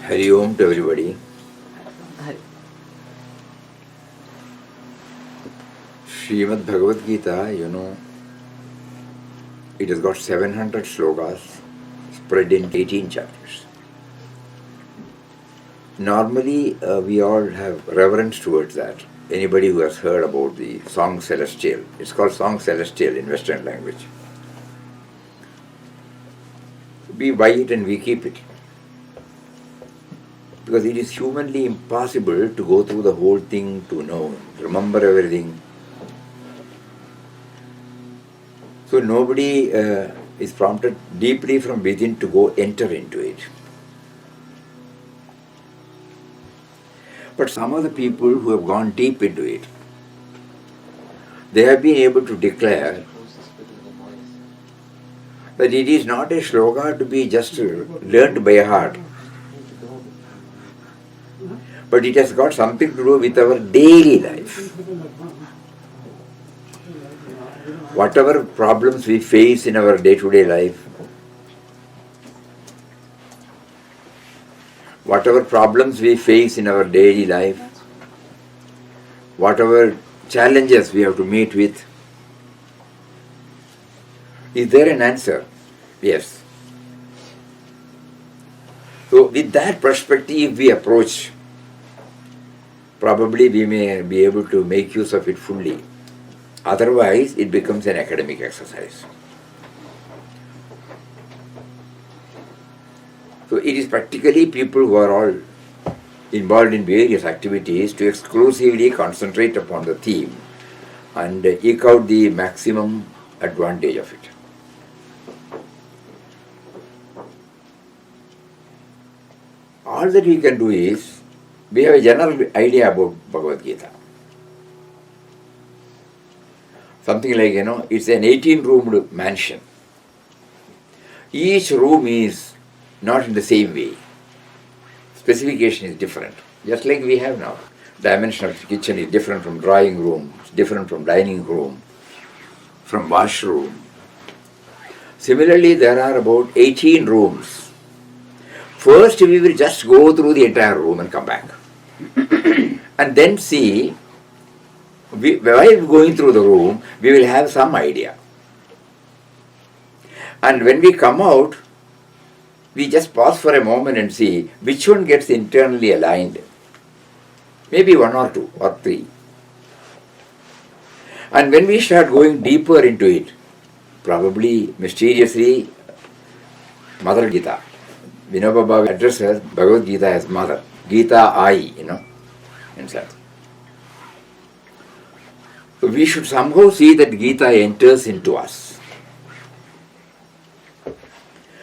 Hari Om to everybody. Smt Bhagavad Gita, it has got 700 shlokas spread in 18 chapters. Normally, we all have reverence towards that. Anybody who has heard about the Song Celestial, it's called Song Celestial in Western language. We buy it and we keep it. Because it is humanly impossible to go through the whole thing, to know, remember everything. So nobody is prompted deeply from within to go enter into it. But some of the people who have gone deep into it, they have been able to declare that it is not a shloka to be just learned by heart, but it has got something to do with our daily life. Whatever problems we face in our day-to-day life, whatever problems we face in our daily life, whatever challenges we have to meet with, is there an answer? Yes. So with that perspective we approach, probably we may be able to make use of it fully. Otherwise, it becomes an academic exercise. So it is practically people who are all involved in various activities to exclusively concentrate upon the theme and eke out the maximum advantage of it. All that we can do is, we have a general idea about Bhagavad Gita. Something like, it's an 18-roomed mansion. Each room is not in the same way. Specification is different. Just like we have now. Dimension of the kitchen is different from drawing room, it's different from dining room, from washroom. Similarly, there are about 18 rooms. First, we will just go through the entire room and come back. And then see, while going through the room, we will have some idea. And when we come out, we just pause for a moment and see which one gets internally aligned. Maybe one or two or three. And when we start going deeper into it, probably mysteriously, Mother Gita. Vinoba Bhava addresses Bhagavad Gita as Mother. Gita I, himself. So we should somehow see that Gita enters into us.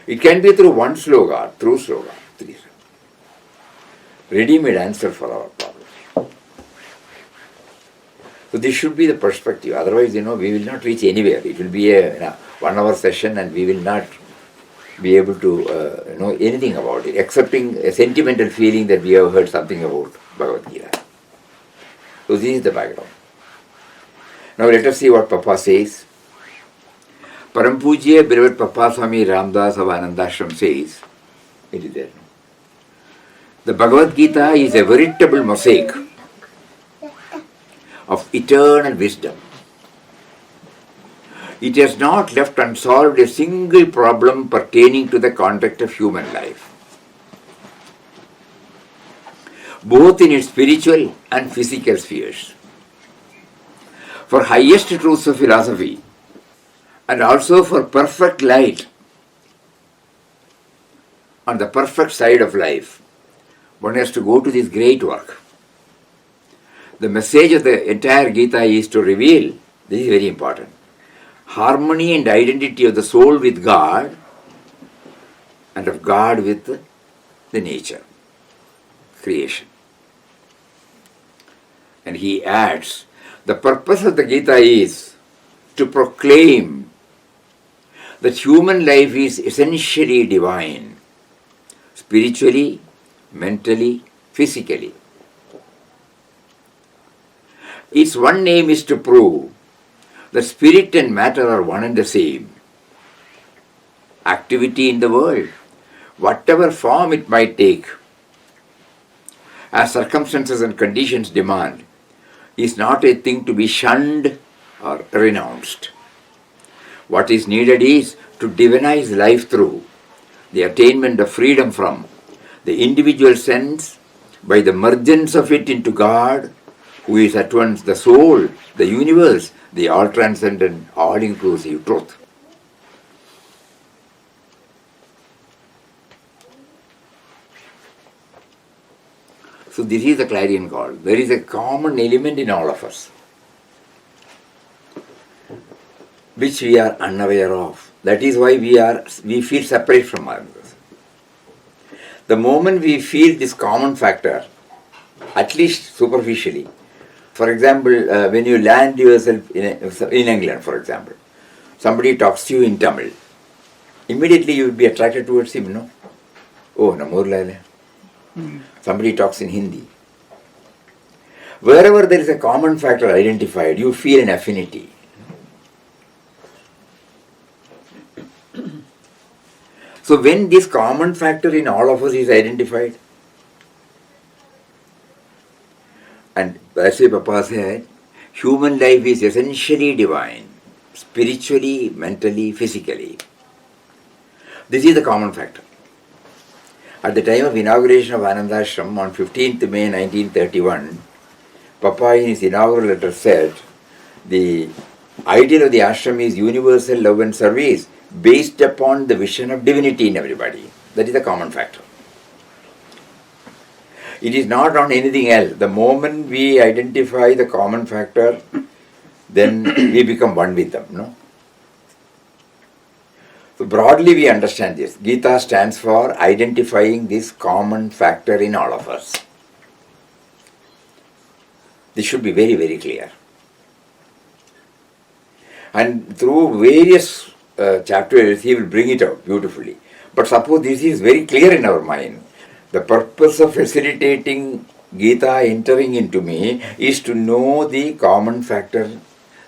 It can be through one sloka, through sloka, three. Ready-made answer for our problem. So this should be the perspective. Otherwise, we will not reach anywhere. It will be a 1 hour session and we will not be able to know anything about it, excepting a sentimental feeling that we have heard something about Bhagavad Gita. So this is the background. Now let us see what Papa says. Param Pujya beloved Papa Swami Ramdas of Anandashram says, it is there. The Bhagavad Gita is a veritable mosaic of eternal wisdom. It has not left unsolved a single problem pertaining to the conduct of human life, both in its spiritual and physical spheres. For highest truths of philosophy and also for perfect light on the perfect side of life, one has to go to this great work. The message of the entire Gita is to reveal, this is very important, harmony and identity of the soul with God and of God with the nature, creation. And he adds, the purpose of the Gita is to proclaim that human life is essentially divine, spiritually, mentally, physically. Its one aim is to prove that spirit and matter are one and the same. Activity in the world, whatever form it might take, as circumstances and conditions demand, is not a thing to be shunned or renounced. What is needed is to divinize life through the attainment of freedom from the individual sense by the mergence of it into God, who is at once the soul, the universe, the all-transcendent, all-inclusive truth. So this is the clarion call. There is a common element in all of us, which we are unaware of. That is why we feel separate from others. The moment we feel this common factor, at least superficially, for example, when you land yourself in England, for example, somebody talks to you in Tamil, immediately you will be attracted towards him, no? Oh, namurla. Somebody talks in Hindi. Wherever there is a common factor identified, you feel an affinity. So when this common factor in all of us is identified, and that's why Papa said, human life is essentially divine, spiritually, mentally, physically. This is the common factor. At the time of inauguration of Anandashram on 15th May 1931, Papa in his inaugural letter said, the ideal of the ashram is universal love and service based upon the vision of divinity in everybody. That is the common factor. It is not on anything else. The moment we identify the common factor, then we become one with them, no? So broadly we understand this. Gita stands for identifying this common factor in all of us. This should be very, very clear. And through various chapters he will bring it out beautifully. But suppose this is very clear in our mind. The purpose of facilitating Gita entering into me is to know the common factor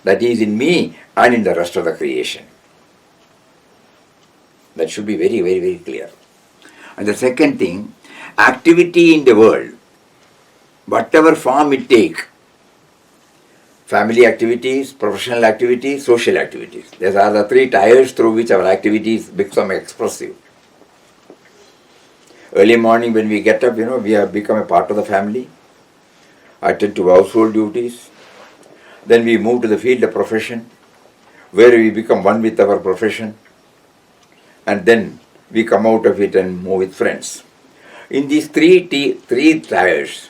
that is in me and in the rest of the creation. That should be very, very, very clear. And the second thing, activity in the world, whatever form it take, family activities, professional activities, social activities. These are the three tiers through which our activities become expressive. Early morning when we get up, we have become a part of the family, attend to household duties. Then we move to the field of profession, where we become one with our profession. And then we come out of it and move with friends. In these three tiers,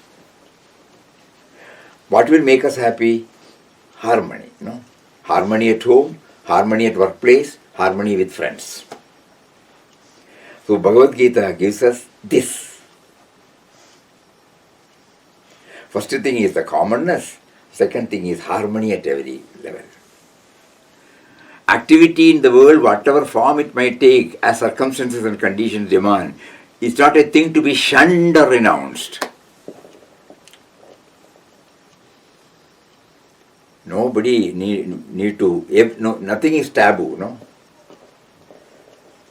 what will make us happy? Harmony. Harmony at home, harmony at workplace, harmony with friends. So Bhagavad Gita gives us this. First thing is the commonness. Second thing is harmony at every level. Activity in the world, whatever form it might take, as circumstances and conditions demand, is not a thing to be shunned or renounced. Nobody need to, nothing is taboo, no?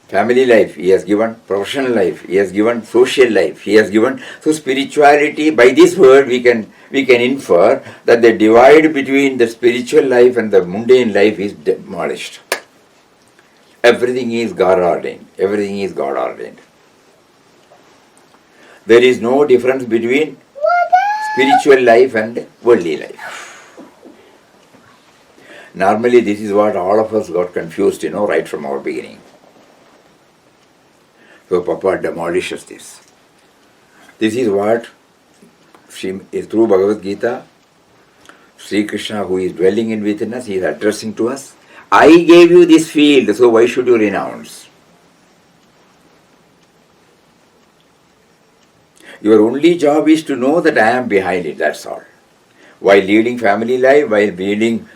Family life, he has given. Professional life, he has given. Social life, he has given. So spirituality, by this word we can infer that the divide between the spiritual life and the mundane life is demolished. Everything is God ordained. Everything is God ordained. There is no difference between spiritual life and worldly life. Normally this is what all of us got confused, right from our beginning. So Papa demolishes this. This is what, through Bhagavad Gita, Sri Krishna, who is dwelling in within us, he is addressing to us. I gave you this field, so why should you renounce? Your only job is to know that I am behind it, that's all. While leading family life, while leading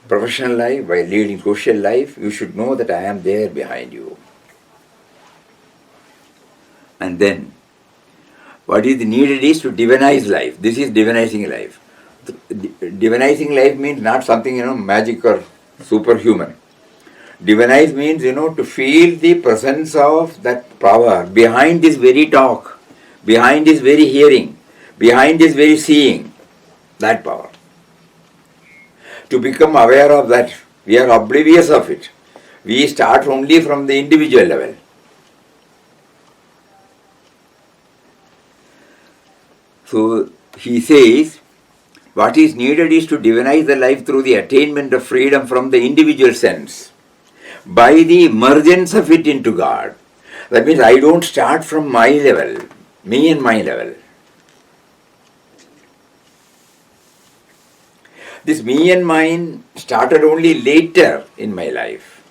professional life, while leading social life, you should know that I am there behind you. And then, what is needed is to divinize life. This is divinizing life. Divinizing life means not something, magic or superhuman. Divinize means, to feel the presence of that power behind this very talk, behind his very hearing, behind his very seeing, that power. To become aware of that, we are oblivious of it. We start only from the individual level. So he says, what is needed is to divinize the life through the attainment of freedom from the individual sense, by the emergence of it into God. That means I don't start from my level, me and my level. This me and mine started only later in my life.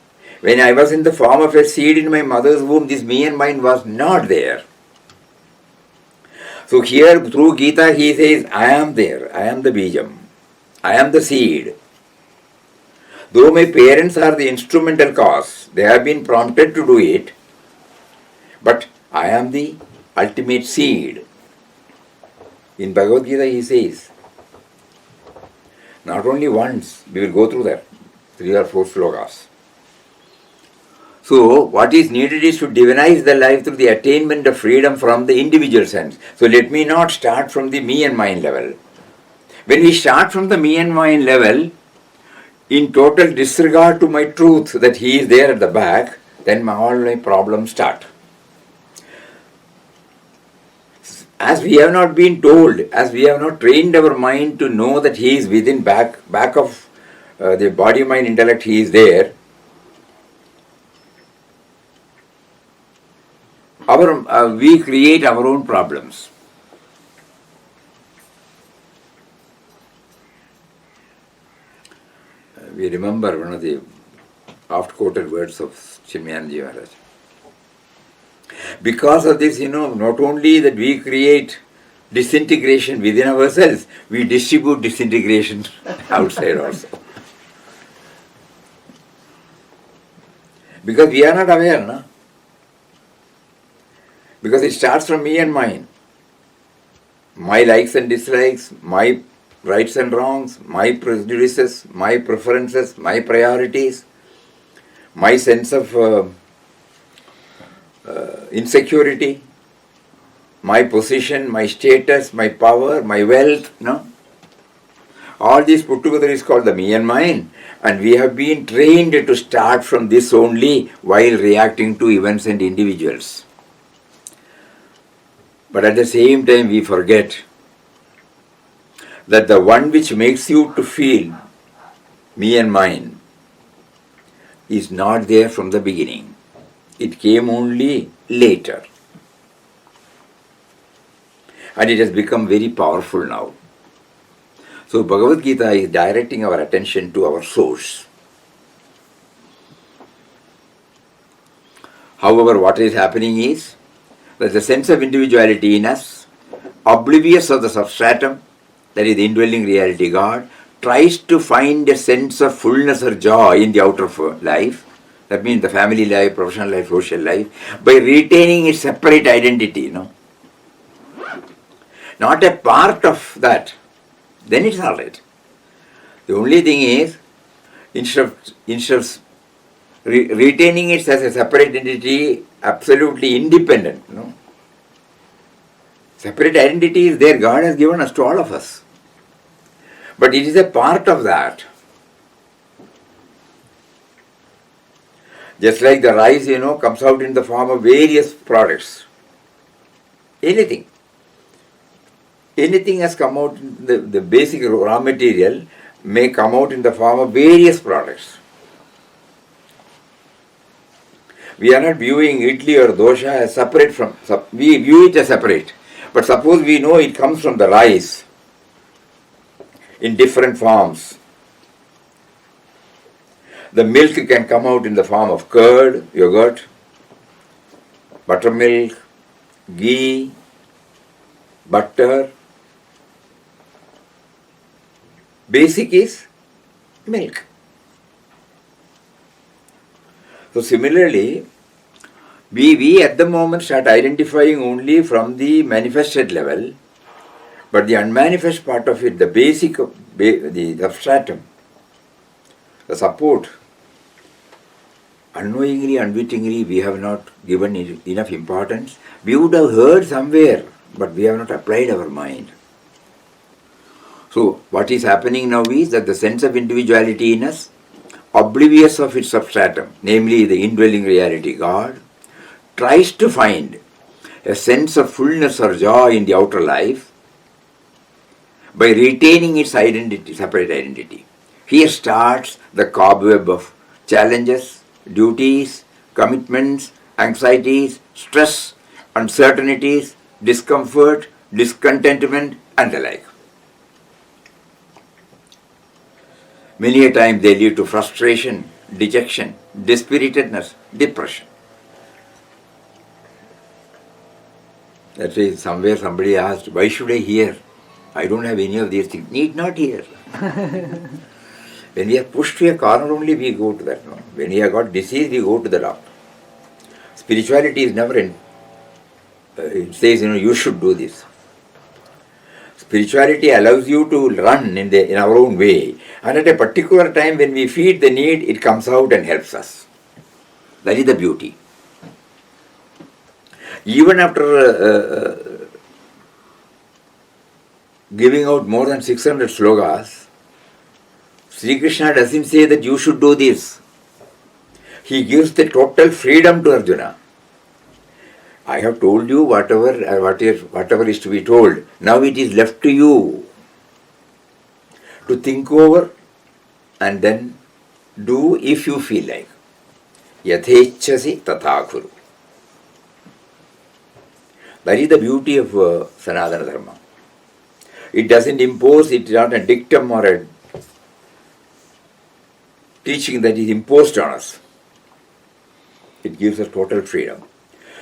When I was in the form of a seed in my mother's womb, this me and mine was not there. So here through Gita he says, I am there, I am the Bijam, I am the seed. Though my parents are the instrumental cause, they have been prompted to do it, but I am the ultimate seed. In Bhagavad Gita he says, not only once, we will go through that, 3 or 4 shlokas. So, what is needed is to divinize the life through the attainment of freedom from the individual sense. So, let me not start from the me and mine level. When we start from the me and mine level, in total disregard to my truth that he is there at the back, then all my problems start. As we have not been told, as we have not trained our mind to know that he is within back of the body, mind, intellect, he is there. We create our own problems. We remember one of the oft-quoted words of Chimyanji Maharaj. Because of this, not only that we create disintegration within ourselves, we distribute disintegration outside also. Because we are not aware, no? Because it starts from me and mine. My likes and dislikes, my rights and wrongs, my prejudices, my preferences, my priorities, my sense of insecurity, my position, my status, my power, my wealth, no? All these put together is called the me and mine, and we have been trained to start from this only while reacting to events and individuals. But at the same time we forget that the one which makes you to feel me and mine is not there from the beginning. It came only later. And it has become very powerful now. So Bhagavad Gita is directing our attention to our source. However, what is happening is that the sense of individuality in us, oblivious of the substratum, that is the indwelling reality God, tries to find a sense of fullness or joy in the outer life, that means the family life, professional life, social life, by retaining its separate identity, not a part of that, then it's all right. The only thing is, instead of retaining it as a separate entity, absolutely independent, Separate identity is there, God has given us to all of us. But it is a part of that. Just like the rice, comes out in the form of various products. Anything has come out, the basic raw material may come out in the form of various products. We are not viewing idli or dosha as separate from, we view it as separate. But suppose we know it comes from the rice in different forms. The milk can come out in the form of curd, yogurt, buttermilk, ghee, butter. Basic is milk. So similarly, we at the moment start identifying only from the manifested level, but the unmanifest part of it, the basic, the substratum, the support, unknowingly, unwittingly, we have not given it enough importance. We would have heard somewhere but we have not applied our mind. So what is happening now is that the sense of individuality in us, oblivious of its substratum, namely the indwelling reality God, tries to find a sense of fullness or joy in the outer life by retaining its identity, separate identity. Here starts the cobweb of challenges, duties, commitments, anxieties, stress, uncertainties, discomfort, discontentment, and the like. Many a time they lead to frustration, dejection, dispiritedness, depression. That is, somewhere somebody asked, why should I hear? I don't have any of these things. Need not hear. When we are pushed to a corner only, we go to that. No? When we have got disease, we go to the doctor. Spirituality is never in. It says, you should do this. Spirituality allows you to run in our own way. And at a particular time when we feed the need, it comes out and helps us. That is the beauty. Even after giving out more than 600 shlokas, Sri Krishna doesn't say that you should do this. He gives the total freedom to Arjuna. I have told you whatever is to be told. Now it is left to you to think over and then do if you feel like. Yathechasi tatha kuru. That is the beauty of Sanatana Dharma. It doesn't impose, it is not a dictum or a teaching that is imposed on us. It gives us total freedom.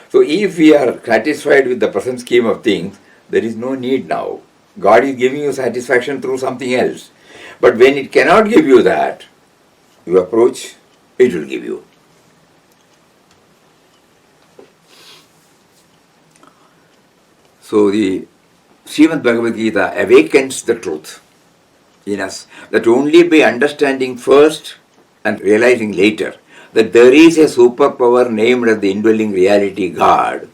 So if we are satisfied with the present scheme of things, there is no need now. God is giving you satisfaction through something else. But when it cannot give you that, you approach, it will give you. So the Smt Bhagavad Gita awakens the truth in us that only by understanding first and realizing later that there is a superpower named as the indwelling reality God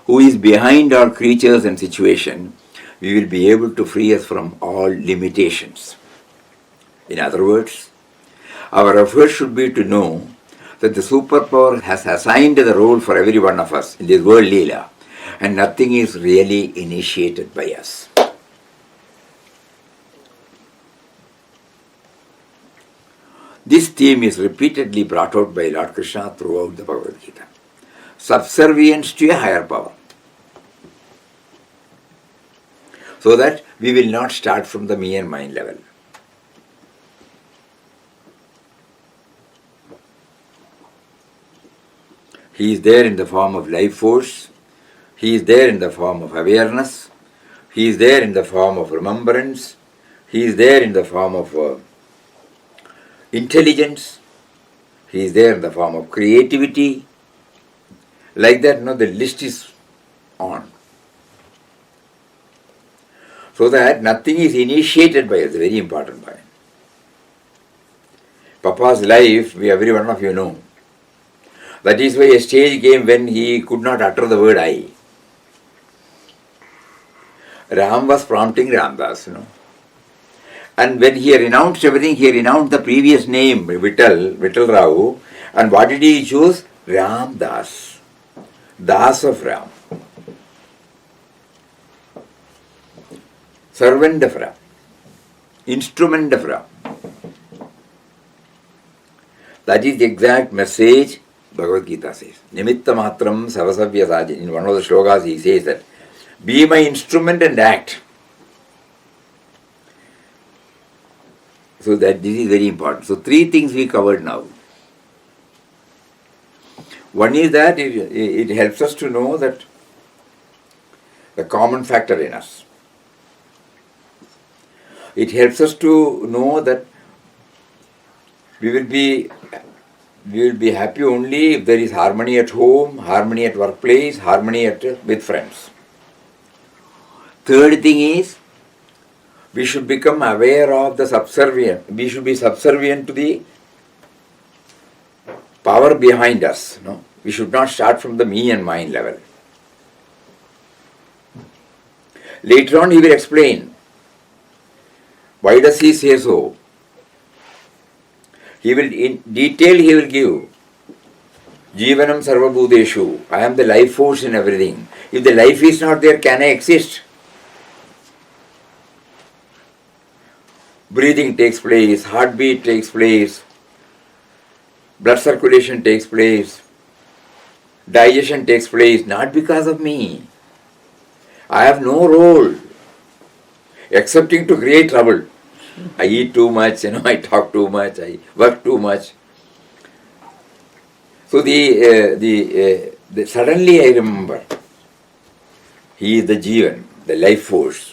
who is behind all creatures and situations, we will be able to free us from all limitations. In other words, our effort should be to know that the superpower has assigned the role for every one of us in this world Leela, and nothing is really initiated by us. This theme is repeatedly brought out by Lord Krishna throughout the Bhagavad Gita. Subservience to a higher power. So that we will not start from the me and mine level. He is there in the form of life force. He is there in the form of awareness. He is there in the form of remembrance. He is there in the form of intelligence. He is there in the form of creativity. Like that, the list is on. So that nothing is initiated by us, a very important point. Papa's life, every one of you know. That is why a stage came when he could not utter the word I. Ram was prompting Ramdas, And when he renounced everything, he renounced the previous name, Vittal Rao. And what did he choose? Ramdas. Das of Ram. Servant of Ram. Instrument of Ram. That is the exact message Bhagavad Gita says. Nimitta matram savasavya sajin. In one of the shlokas he says that, be my instrument and act. So that this is very important. So three things we covered now. One is that it helps us to know that the common factor in us. It helps us to know that we will be happy only if there is harmony at home, harmony at workplace, harmony with friends. Third thing is, we should become aware of the subservient. We should be subservient to the power behind us. We should not start from the me and mine level. Later on he will explain. Why does he say so? He will, in detail he will give. Jivanam sarvabhuteshu. I am the life force in everything. If the life is not there, can I exist? Breathing takes place, heartbeat takes place, blood circulation takes place, digestion takes place, not because of me. I have no role excepting to create trouble. I eat too much, I talk too much, I work too much. So suddenly I remember, he is the Jivan, the life force.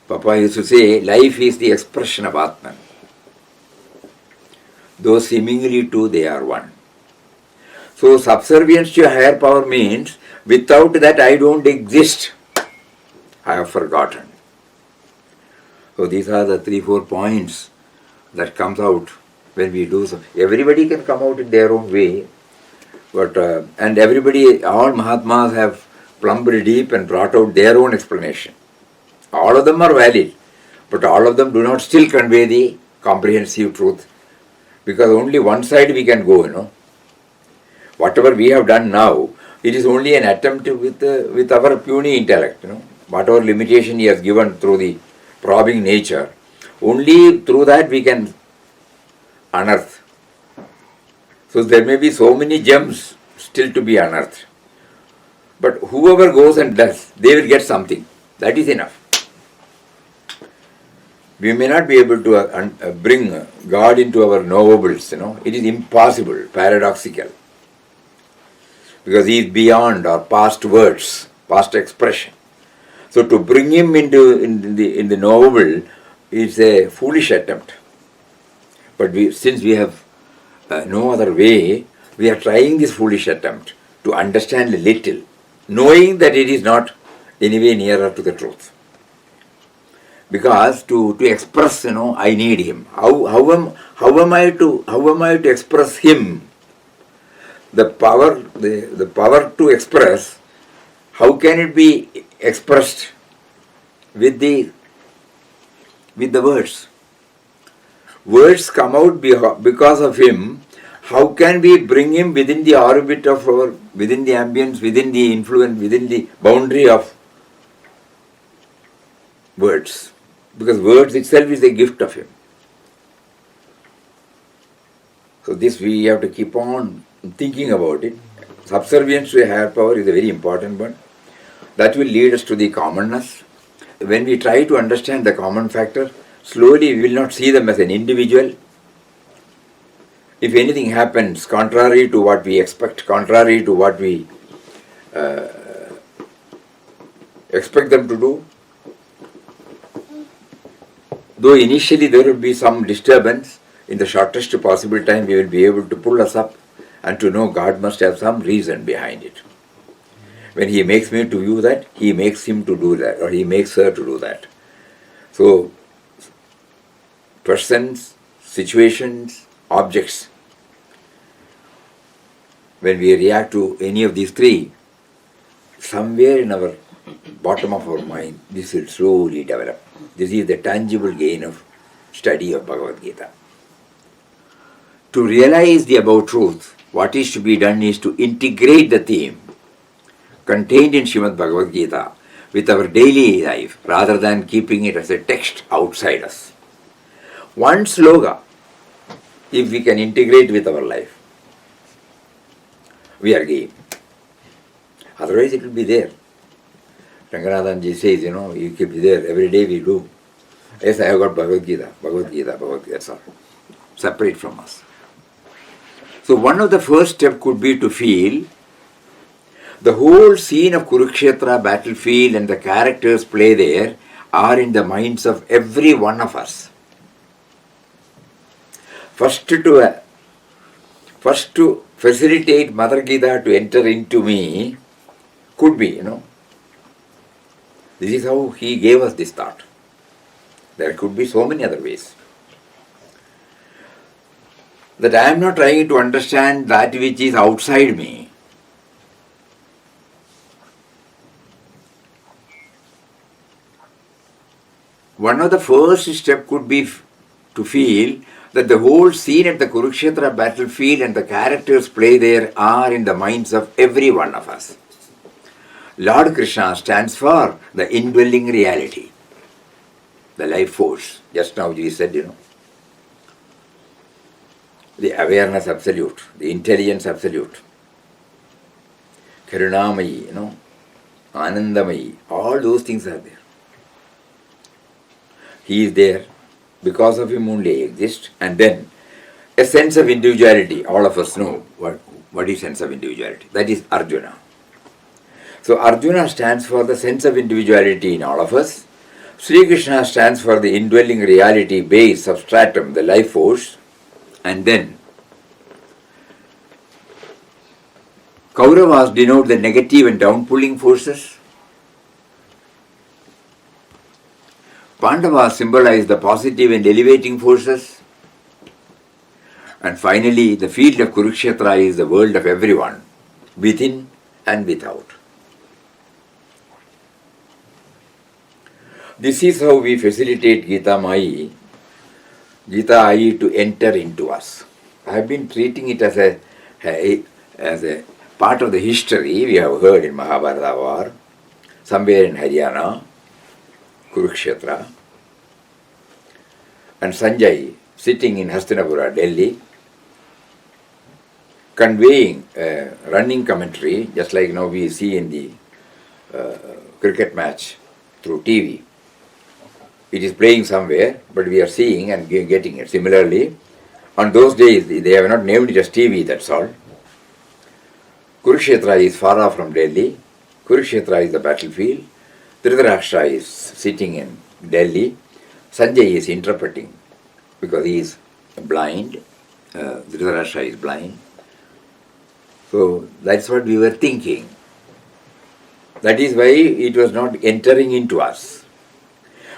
Papa used to say, life is the expression of Atman. Though seemingly two, they are one. So subservience to a higher power means, without that I don't exist. I have forgotten. So these are the 3-4 points that comes out when we do so. Everybody can come out in their own way, but and everybody, all Mahatmas have plumbed deep and brought out their own explanation. All of them are valid, but all of them do not still convey the comprehensive truth, because only one side we can go. Whatever we have done now, it is only an attempt with our puny intellect. Whatever limitation he has given through the probing nature, only through that we can unearth. So there may be so many gems still to be unearthed. But whoever goes and does, they will get something. That is enough. We may not be able to bring God into our knowables. It is impossible, paradoxical. Because he is beyond our past words, past expression. So to bring him in the knowable is a foolish attempt. But since we have no other way, we are trying this foolish attempt to understand a little, knowing that it is not anyway nearer to the truth. Because to express, I need him. How am I to express him? The power to express, how can it be expressed with the words? Words come out because of him. How can we bring him within the orbit of within the ambience, within the influence, within the boundary of words? Because words itself is a gift of him. So this we have to keep on thinking about it. Subservience to a higher power is a very important one. That will lead us to the commonness. When we try to understand the common factor, slowly we will not see them as an individual. If anything happens contrary to what we expect, contrary to what we expect them to do, though initially there will be some disturbance, in the shortest possible time we will be able to pull us up and to know God must have some reason behind it. When he makes me to do that, he makes him to do that, or he makes her to do that. So, persons, situations, objects, when we react to any of these three, somewhere in our bottom of our mind, this will slowly develop. This is the tangible gain of study of Bhagavad Gita. To realize the above truth, what is to be done is to integrate the theme contained in Smt Bhagavad Gita with our daily life rather than keeping it as a text outside us. One shloka, if we can integrate with our life, we are game. Otherwise it will be there. Ranganathanji says, you keep it there, every day we do. Yes, I have got Bhagavad Gita, that's all. Separate from us. So one of the first steps could be to feel the whole scene of Kurukshetra battlefield and the characters play there are in the minds of every one of us. First to facilitate Mother Gita to enter into me could be, This is how he gave us this thought. There could be so many other ways. That I am not trying to understand that which is outside me. one of the first step could be to feel that the whole scene at the Kurukshetra battlefield and the characters play there are in the minds of every one of us. Lord Krishna stands for the indwelling reality, the life force. Just now we said, the awareness absolute, the intelligence absolute, Karunamayi, Anandamayi, all those things are there. He is there, because of him only exist, and then a sense of individuality. All of us know what is sense of individuality. That is Arjuna. So Arjuna stands for the sense of individuality in all of us. Sri Krishna stands for the indwelling reality, base, substratum, the life force, and then Kauravas denote the negative and downpulling forces. Pandavas symbolize the positive and elevating forces. And finally, the field of Kurukshetra is the world of everyone, within and without. This is how we facilitate Gita Ayi to enter into us. I have been treating it as a part of the history we have heard in Mahabharata war, somewhere in Haryana, Kurukshetra, and Sanjay sitting in Hastinapura, Delhi, conveying a running commentary, just like now we see in the cricket match through TV. It is playing somewhere, but we are seeing and getting it. Similarly, on those days, they have not named it as TV, that's all. Kurukshetra is far off from Delhi. Kurukshetra is the battlefield. Dhritarashtra is sitting in Delhi. Sanjay is interpreting because he is blind. Dhritarashtra is blind. So that's what we were thinking. That is why it was not entering into us.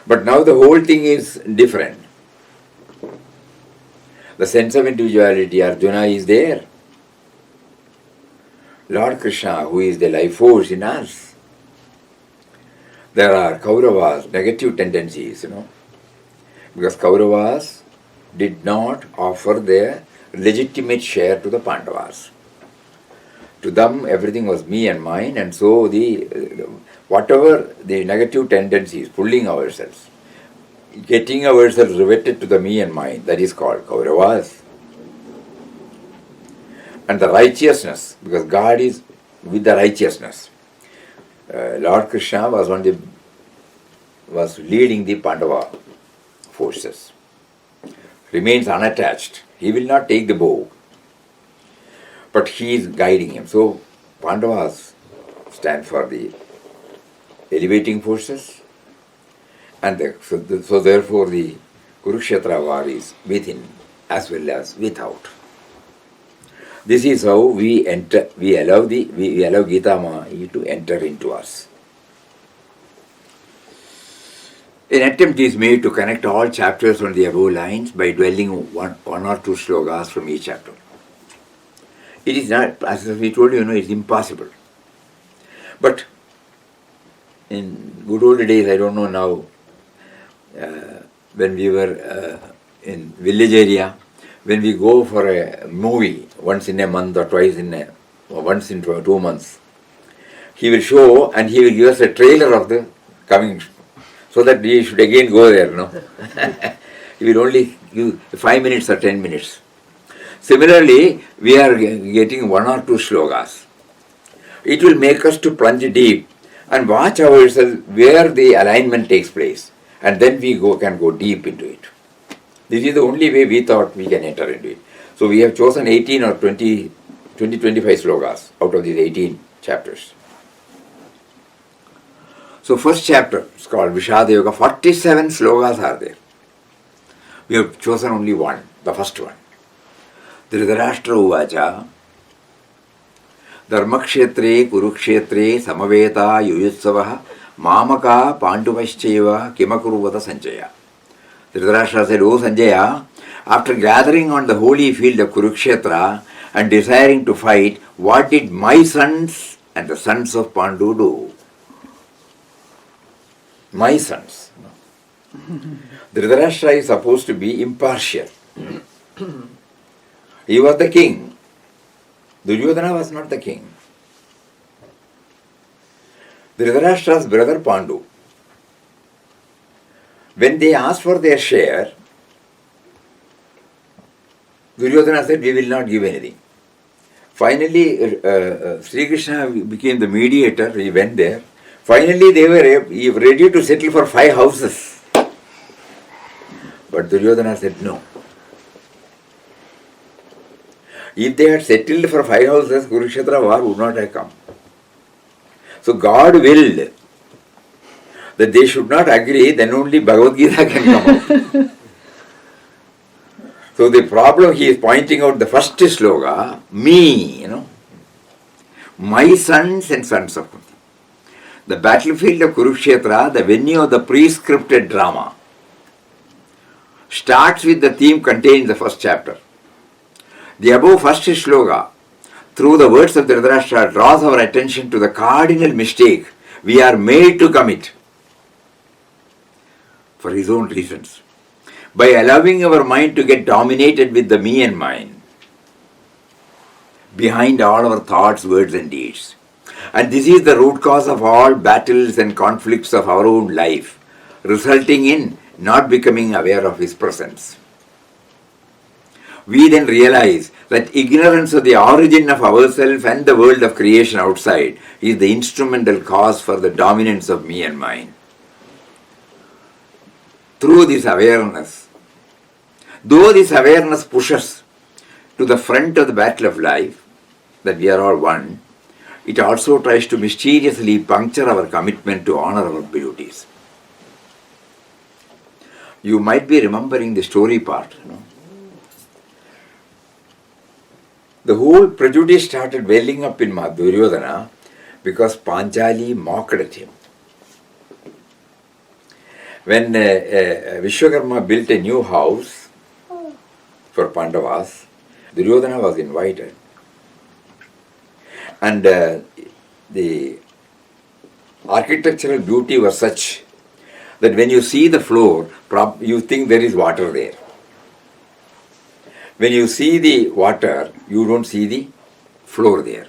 But now the whole thing is different. The sense of individuality, Arjuna is there. Lord Krishna, who is the life force in us. There are Kauravas, negative tendencies, because Kauravas did not offer their legitimate share to the Pandavas. To them, everything was me and mine, and so whatever the negative tendencies, pulling ourselves, getting ourselves riveted to the me and mine, that is called Kauravas. And the righteousness, because God is with the righteousness. Lord Krishna was leading the Pandava forces. Remains unattached. He will not take the bow. But he is guiding him. So Pandavas stand for the elevating forces. And so therefore the Kurukshetra war is within as well as without. This is how we enter. We allow Gita Ayi to enter into us. An attempt is made to connect all chapters on the above lines by dwelling one or two shlokas from each chapter. It is not, as we told you, it's impossible. But in good old days, I don't know now, when we were in village area, when we go for a movie once in a month or once in 2 months, he will show and he will give us a trailer of the coming, so that we should again go there, He will only give 5 minutes or 10 minutes. Similarly, we are getting 1 or 2 shlokas. It will make us to plunge deep and watch ourselves where the alignment takes place, and then we can go deep into it. This is the only way we thought we can enter into it. So we have chosen 18 or 25 shlokas out of these 18 chapters. So first chapter is called Vishada Yoga. 47 shlokas are there. We have chosen only one, the first one. Dhritarashtra Uvacha Dharmakshetre Kurukshetre Samaveta Yuyutsavaha Mamaka Panduvashcheva Kimakuruvata Sanjaya. Dhritarashtra said, O Sanjaya, after gathering on the holy field of Kurukshetra and desiring to fight, what did my sons and the sons of Pandu do? My sons. Dhritarashtra is supposed to be impartial. He was the king. Duryodhana was not the king. Dhritarashtra's brother Pandu, when they asked for their share, Duryodhana said, we will not give anything. Finally, Sri Krishna became the mediator. He went there. Finally, they were ready to settle for 5 houses. But Duryodhana said no. If they had settled for 5 houses, Kurukshetra war would not have come. So God willed that they should not agree, then only Bhagavad Gita can come out. So the problem he is pointing out, the first shloka, me, my sons and sons of Kunti. The battlefield of Kurukshetra, the venue of the pre-scripted drama, starts with the theme contained in the first chapter. The above first shloka, through the words of Dhritarashtra, draws our attention to the cardinal mistake we are made to commit for his own reasons, by allowing our mind to get dominated with the me and mine behind all our thoughts, words and deeds. And this is the root cause of all battles and conflicts of our own life, resulting in not becoming aware of his presence. We then realize that ignorance of the origin of ourselves and the world of creation outside is the instrumental cause for the dominance of me and mine. Through this awareness, though this awareness pushes to the front of the battle of life, that we are all one, it also tries to mysteriously puncture our commitment to honor our duties. You might be remembering the story part. The whole prejudice started welling up in Duryodhana because Panchali mocked at him. When Vishwakarma built a new house for Pandavas, Duryodhana was invited. And the architectural beauty was such that when you see the floor, you think there is water there. When you see the water, you don't see the floor there.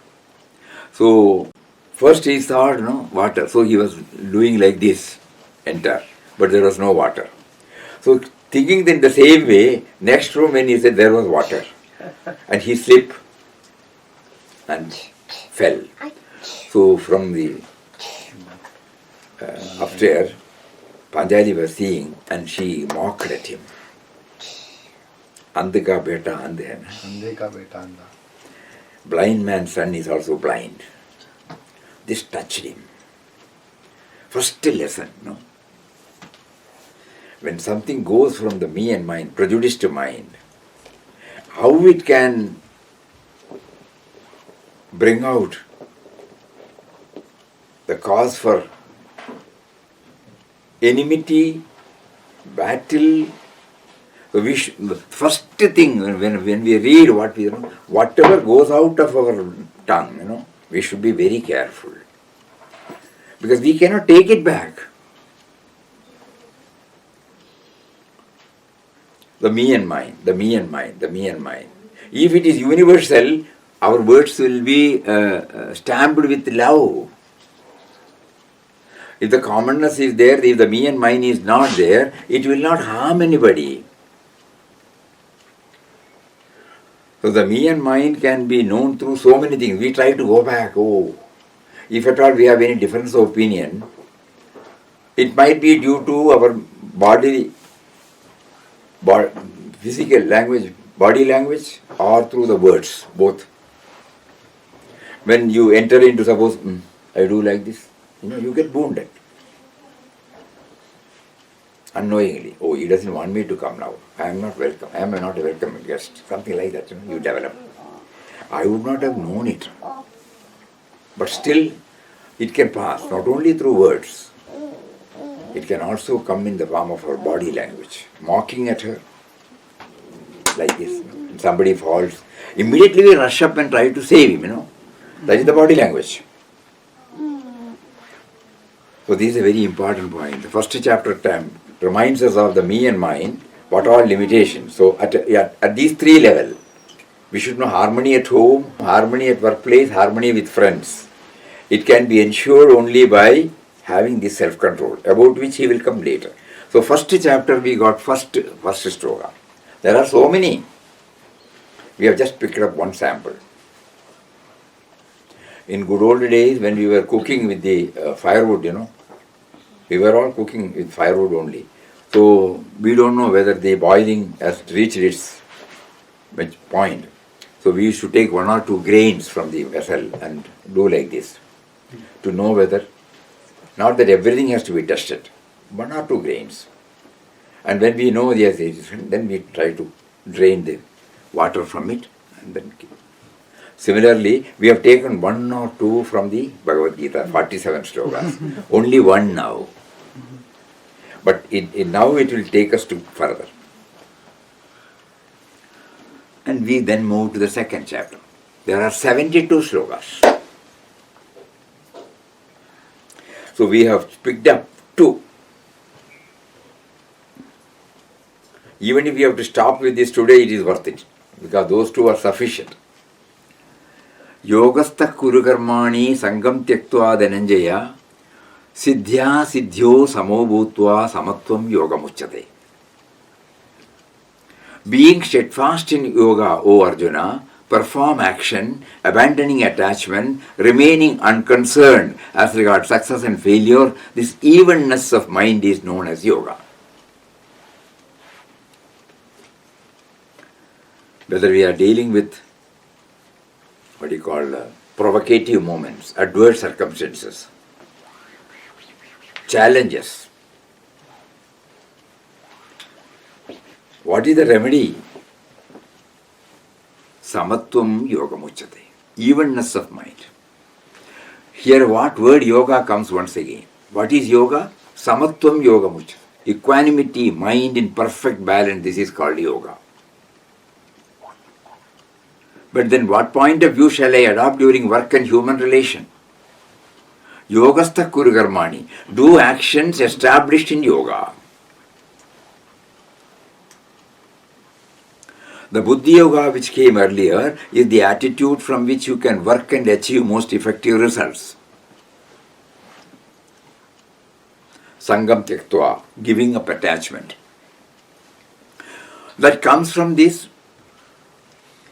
So, first he thought, water. So he was doing like this, enter. But there was no water. So, thinking in the same way, next room when he said there was water. And he slipped and fell. So, from the upstairs, Panchali was seeing and she mocked at him. Andhe ka beta andhe hai na. Andhe ka beta andha. Blind man's son is also blind. This touched him. First lesson, When something goes from the me and mind, prejudice to mind, how it can bring out the cause for enmity, battle. The first thing when we read whatever goes out of our tongue, we should be very careful. Because we cannot take it back. The me and mind, the me and mind, the me and mind. If it is universal, our words will be stamped with love. If the commonness is there, if the me and mine is not there, it will not harm anybody. So the me and mine can be known through so many things. We try to go back. If at all we have any difference of opinion, it might be due to our physical language, body language, or through the words, both. When you enter into, suppose, I do like this, you get wounded. Unknowingly, he doesn't want me to come now. I am not welcome. I am not a welcome guest. Something like that, you develop. I would not have known it. But still, it can pass, not only through words. It can also come in the form of her body language. Mocking at her, like this. Somebody falls. Immediately we rush up and try to save him, That is the body language. So this is a very important point. The first chapter reminds us of the me and mine, what are limitations. So at these three levels, we should know harmony at home, harmony at workplace, harmony with friends. It can be ensured only by having this self-control, about which he will come later. So first chapter we got first shloka. There are so many. We have just picked up one sample. In good old days when we were cooking with the firewood, we were all cooking with firewood only. So we don't know whether the boiling has reached its point. So we used to take 1 or 2 grains from the vessel and do like this to know whether, not that everything has to be tested, 1 or 2 grains. And when we know yes, then we try to drain the water from it and then keep. Similarly, we have taken 1 or 2 from the Bhagavad Gita, 47 shlokas. Only 1 now. But now it will take us to further. And we then move to the second chapter. There are 72 shlokas. So we have picked up 2. Even if we have to stop with this today, it is worth it. Because those 2 are sufficient. Yogastha kuru karmani sangam tyaktva dhananjaya siddhya siddhyo samo bhutva samatvam yogam uchyate. Being steadfast in yoga, O Arjuna, perform action, abandoning attachment, remaining unconcerned as regards success and failure, this evenness of mind is known as yoga. Whether we are dealing with provocative moments, adverse circumstances, challenges. What is the remedy? Samatvam yoga muchyate. Evenness of mind. Here what word yoga comes once again. What is yoga? Samatvam yoga muchyate. Equanimity, mind in perfect balance, this is called yoga. But then what point of view shall I adopt during work and human relation? Yogastha kuru karmani. Do actions established in yoga. The Buddhi Yoga which came earlier is the attitude from which you can work and achieve most effective results. Sangam tyaktva, giving up attachment. That comes from this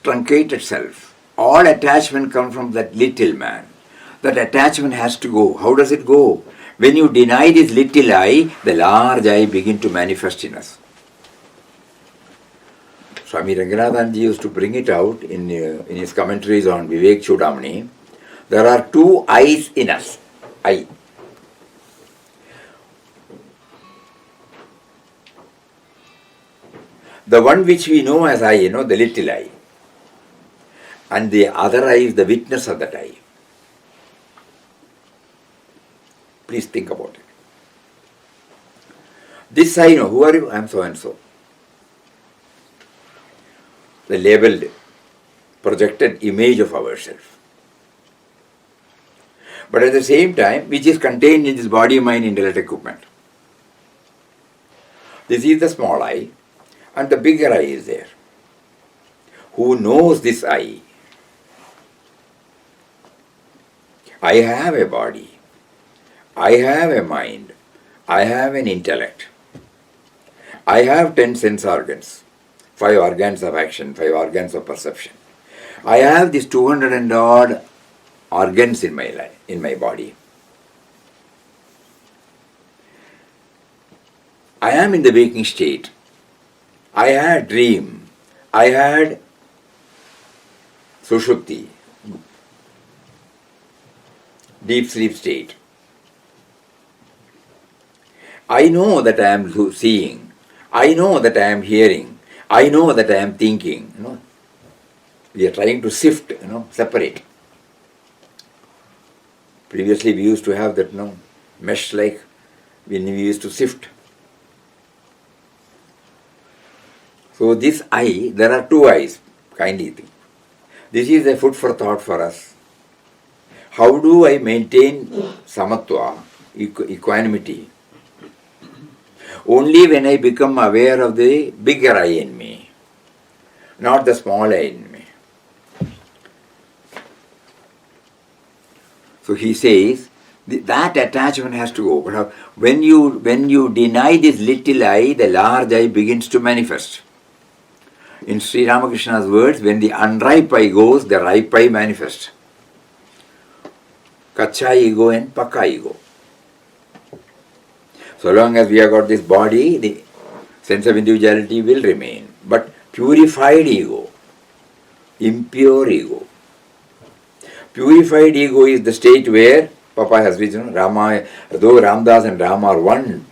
truncated self. All attachment comes from that little man. That attachment has to go. How does it go? When you deny this little I, the large I begin to manifest in us. Swami Ramdas used to bring it out in his commentaries on Vivek Chudamani. There are 2 I's in us. I. The one which we know as I, the little I. And the other eye is the witness of that eye. Please think about it. This I know. Who are you? I am so and so. The labeled, projected image of ourselves. But at the same time, which is contained in this body, mind, intellect equipment. This is the small I, and the bigger I is there. Who knows this I? I have a body, I have a mind, I have an intellect, I have 10 sense organs, 5 organs of action, 5 organs of perception. I have these 200 and odd organs in my life, in my body. I am in the waking state. I had dream. I had sushupti, deep sleep state. I know that I am seeing. I know that I am hearing. I know that I am thinking. We are trying to sift, separate. Previously we used to have that, mesh like when we used to sift. So this I, there are 2 I's, kindly think. This is a food for thought for us. How do I maintain samatva, equanimity? Only when I become aware of the bigger I in me, not the small I in me. So he says, that attachment has to go. But when you deny this little I, the large I begins to manifest. In Sri Ramakrishna's words, when the unripe I goes, the ripe I manifests. Kacha ego and Paka ego. So long as we have got this body, the sense of individuality will remain. But purified ego, impure ego. Purified ego is the state where Papa has written, Rama, though Ramdas and Ram are one,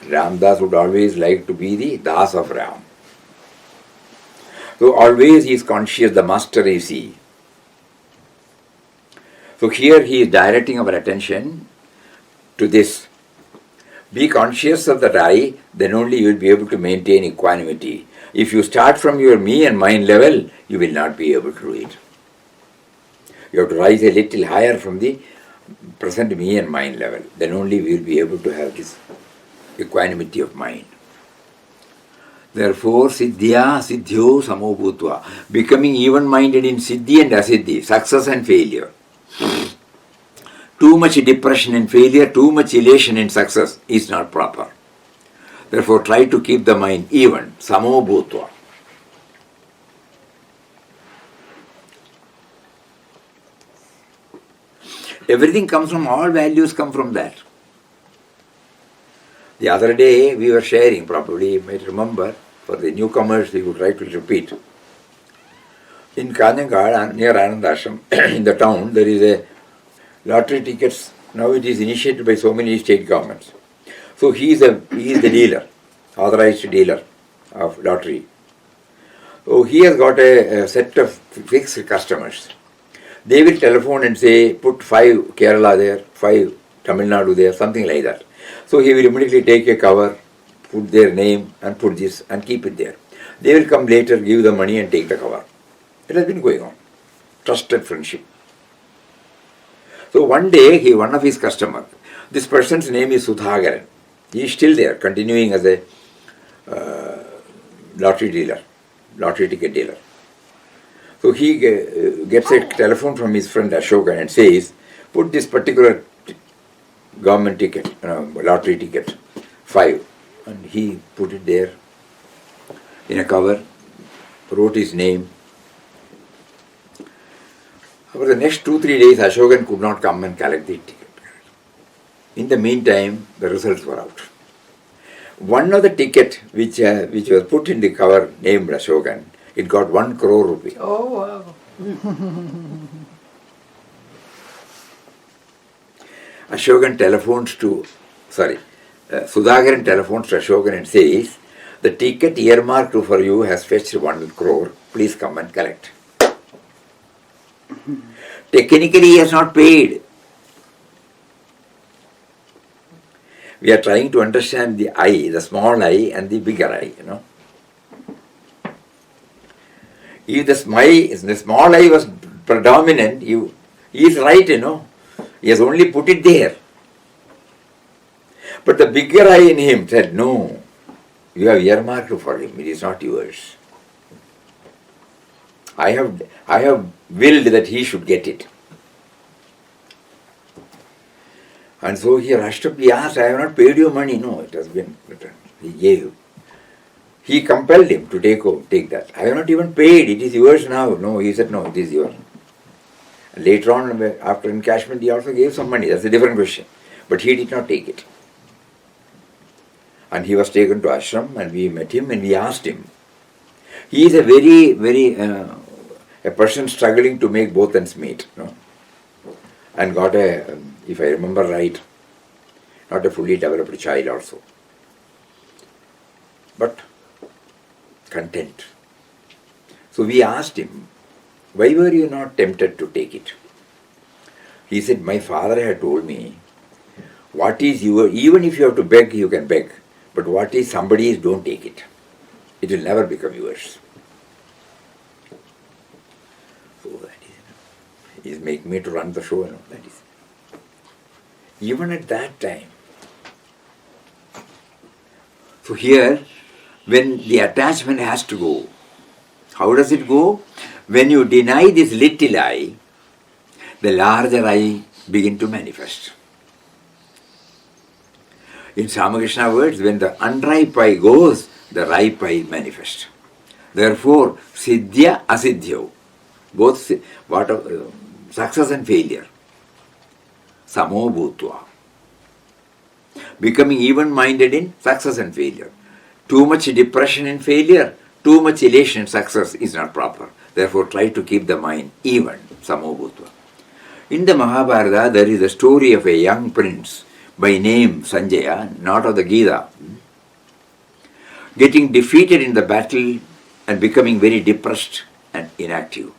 Ramdas would always like to be the Das of Ram. So always he is conscious, the master is he. So here he is directing our attention to this. Be conscious of that I, then only you will be able to maintain equanimity. If you start from your me and mind level, you will not be able to do it. You have to rise a little higher from the present me and mind level. Then only we will be able to have this equanimity of mind. Therefore, siddhya siddhyo samobhutva, becoming even-minded in siddhi and asiddhi, success and failure. Too much depression in failure, too much elation in success is not proper. Therefore, try to keep the mind even, samobhutva. Everything comes from, all values come from that. The other day we were sharing, probably you might remember, for the newcomers we would try to repeat. In Kanyangar, near Anandashram, in the town, there is a lottery tickets. Now it is initiated by so many state governments. So he is the dealer, authorized dealer of lottery. So he has got a set of fixed customers. They will telephone and say, put 5 Kerala there, 5 Tamil Nadu there, something like that. So he will immediately take a cover, put their name and put this and keep it there. They will come later, give the money and take the cover. It has been going on. Trusted friendship. So one day, one of his customers, this person's name is Sudhagaran. He is still there, continuing as a lottery dealer, lottery ticket dealer. So he gets a telephone from his friend Ashokan and says, put this particular government ticket, lottery ticket, 5. And he put it there in a cover, wrote his name. Over the next 2-3 days, Ashokan could not come and collect the ticket. In the meantime, the results were out. One of the ticket which was put in the cover named Ashokan, it got 1 crore rupee. Oh, wow. Ashokan telephones to, Sudhagaran telephones to Ashokan and says, the ticket earmarked for you has fetched 1 crore, please come and collect. Technically he has not paid. We are trying to understand the I, the small I and the bigger I, If the small I was predominant, he is right, He has only put it there. But the bigger I in him said, no, you have earmarked for him, it is not yours. I have willed that he should get it. And so he rushed up, he asked, I have not paid you money. No, it has been returned. He gave. He compelled him to take that. I have not even paid, it is yours now. No, he said, no, it is yours. Later on, after encashment, he also gave some money. That's a different question. But he did not take it. And he was taken to ashram and we met him and we asked him. He is a very, a person struggling to make both ends meet. And got a, if I remember right, not a fully developed child also. But content. So we asked him, why were you not tempted to take it? He said, my father had told me, what is your, even if you have to beg, you can beg. But what is somebody's, don't take it. It will never become yours. So that is, he is making me to run the show, that is. Even at that time, So here, when the attachment has to go, how does it go? When you deny this little I, the larger I begin to manifest. In Ramakrishna words, when the unripe I goes, the ripe I manifest. Therefore, siddhya asiddhyo, both success and failure, samo bhutva. Becoming even-minded in success and failure. Too much depression in failure, too much elation in success is not proper. Therefore, try to keep the mind even, samo bhutva. In the Mahabharata, there is a story of a young prince by name Sanjaya, not of the Gita, getting defeated in the battle and becoming very depressed and inactive.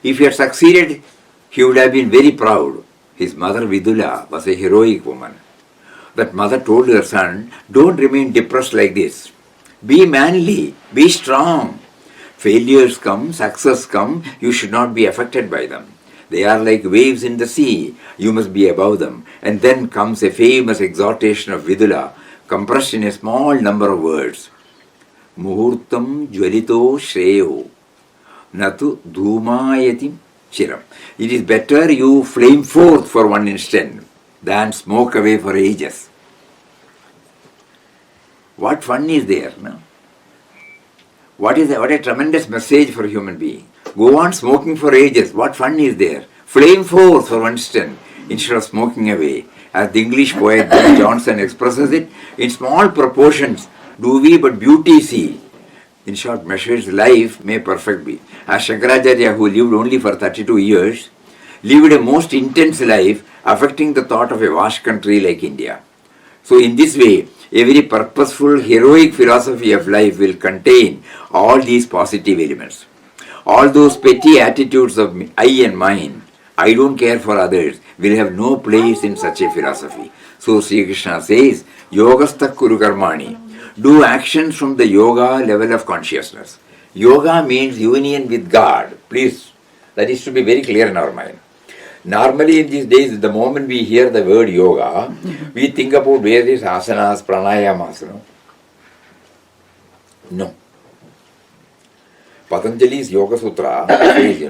If he had succeeded, he would have been very proud. His mother Vidula was a heroic woman. That mother told her son, don't remain depressed like this. Be manly, be strong. Failures come, success come, you should not be affected by them. They are like waves in the sea. You must be above them. And then comes a famous exhortation of Vidula, compressed in a small number of words. Muhurtam jvalito shreyo natu dhumayatim chiram. It is better you flame forth for one instant than smoke away for ages. What fun is there? No? What a tremendous message for a human being. Go on smoking for ages. What fun is there? Flame forth for one instant instead of smoking away. As the English poet Ben Jonson expresses it, in small proportions do we but beauty see. In short, measures life may perfect be. As Shankaracharya, who lived only for 32 years, lived a most intense life, affecting the thought of a vast country like India. So in this way, a very purposeful, heroic philosophy of life will contain all these positive elements. All those petty attitudes of I and mine, I don't care for others, will have no place in such a philosophy. So Sri Krishna says, Yogastha Kuru Karmani. Do actions from the yoga level of consciousness. Yoga means union with God. Please, that is to be very clear in our mind. Normally in these days, the moment we hear the word yoga, we think about various asanas, pranayamas. No. Patanjali's Yoga Sutra says,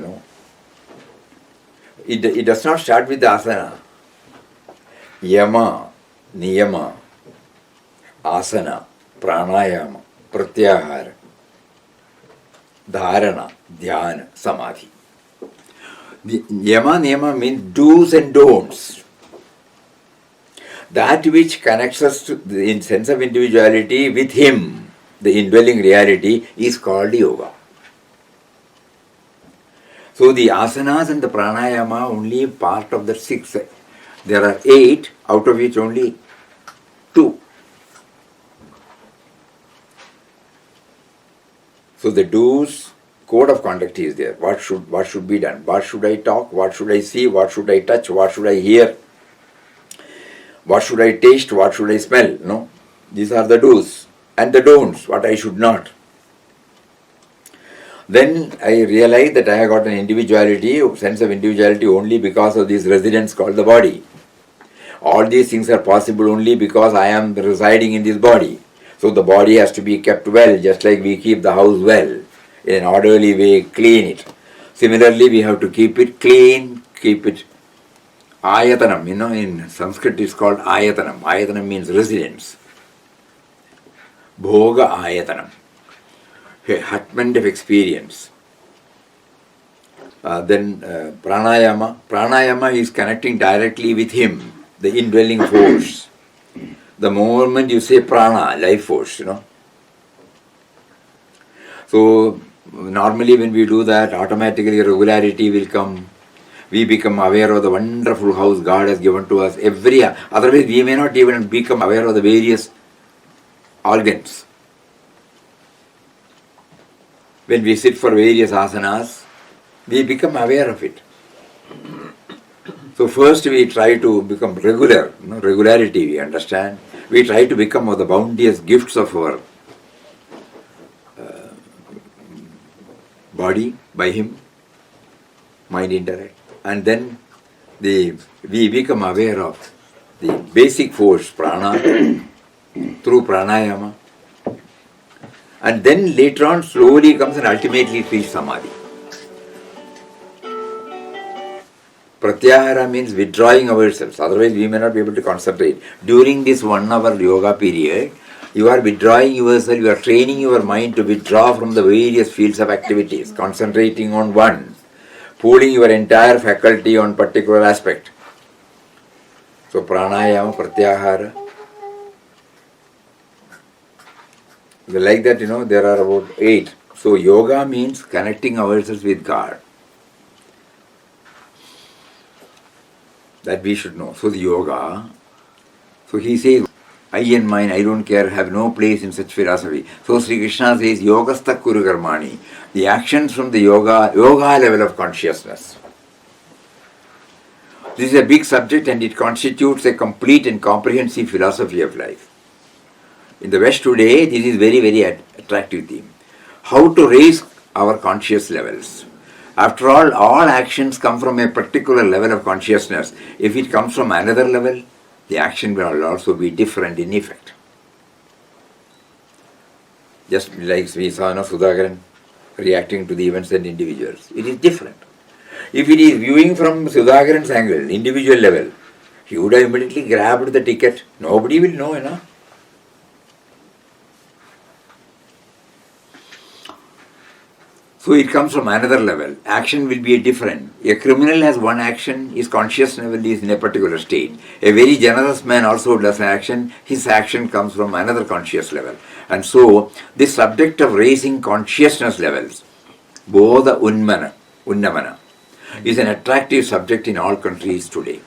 it does not start with the asana. Yama, niyama, asana, pranayama, pratyahara, dharana, dhyana, samadhi. The yama niyama means do's and don'ts. That which connects us to the sense of individuality with him, the indwelling reality, is called yoga. So the asanas and the pranayama only part of the 6. There are 8, out of which only 2. So the do's, code of conduct is there. What should be done? What should I talk? What should I see? What should I touch? What should I hear? What should I taste? What should I smell? No? These are the do's. And the don'ts, what I should not. Then I realized that I have got an individuality, a sense of individuality only because of this residence called the body. All these things are possible only because I am residing in this body. So the body has to be kept well, just like we keep the house well, in an orderly way, clean it. Similarly, we have to keep it clean, keep it ayatanam. In Sanskrit it's called ayatanam. Ayatanam means residence. Bhoga ayatanam. A hutment of experience. Then pranayama. Pranayama is connecting directly with him, the indwelling force. The moment you say prana, life force, So normally when we do that, automatically regularity will come. We become aware of the wonderful house God has given to us. Otherwise we may not even become aware of the various organs. When we sit for various asanas, we become aware of it. So first we try to become regular, regularity we understand. We try to become of the bounteous gifts of our body by him, mind intellect. And then we become aware of the basic force, prana, through pranayama. And then later on slowly comes and ultimately it reaches samadhi. Pratyahara means withdrawing ourselves, otherwise we may not be able to concentrate. During this 1 hour yoga period, you are withdrawing yourself, you are training your mind to withdraw from the various fields of activities, concentrating on one, pooling your entire faculty on particular aspect. So pranayama, pratyahara. Like that, there are about 8. So yoga means connecting ourselves with God. That we should know. So the yoga, so he says, I and mine, I don't care, have no place in such philosophy. So Sri Krishna says, Yogastha Kuru Karmani. The actions from the yoga level of consciousness. This is a big subject and it constitutes a complete and comprehensive philosophy of life. In the West today, this is very, very attractive theme. How to raise our conscious levels. After all actions come from a particular level of consciousness. If it comes from another level, the action will also be different in effect. Just like we saw Sudhakaran reacting to the events and individuals. It is different. If it is viewing from Sudhakaran's angle, individual level, he would have immediately grabbed the ticket. Nobody will know, So it comes from another level. Action will be different. A criminal has one action, his conscious level is in a particular state. A very generous man also does an action, his action comes from another conscious level. And so, this subject of raising consciousness levels, Bodha Unnamana, is an attractive subject in all countries today.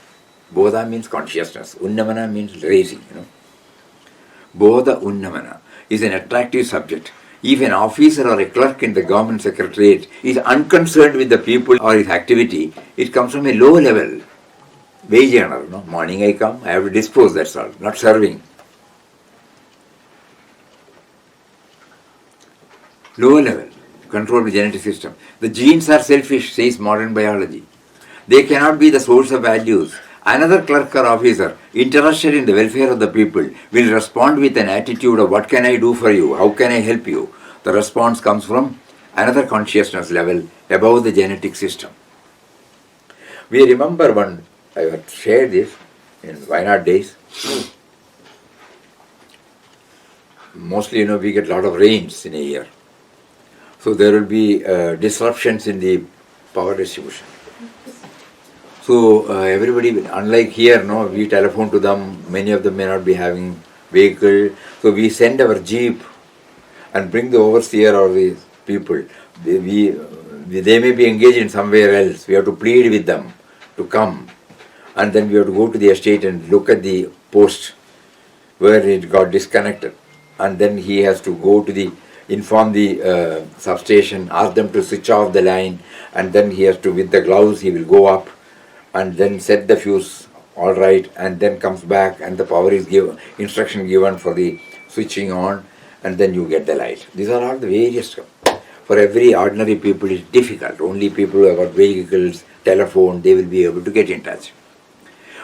Bodha means consciousness, Unnamana means raising. Bodha Unnamana is an attractive subject. If an officer or a clerk in the government secretariat is unconcerned with the people or his activity, it comes from a low level. Wage earner, morning I come, I have to dispose, that's all, not serving. Lower level, control the genetic system. The genes are selfish, says modern biology. They cannot be the source of values. Another clerk or officer interested in the welfare of the people will respond with an attitude of what can I do for you, how can I help you. The response comes from another consciousness level above the genetic system. We remember when I had shared this in Wayanad days. Mostly, we get a lot of rains in a year. So there will be disruptions in the power distribution. So everybody, unlike here, we telephone to them, many of them may not be having vehicle. So we send our jeep and bring the overseer or the people. They may be engaged in somewhere else. We have to plead with them to come. And then we have to go to the estate and look at the post where it got disconnected. And then he has to go to inform the substation, ask them to switch off the line. And then he has to, with the gloves, he will go up and then set the fuse, all right, and then comes back and the power is given, instruction given for the switching on, and then you get the light. These are all the various stuff. For every ordinary people it's difficult. Only people who have got vehicles, telephone, they will be able to get in touch.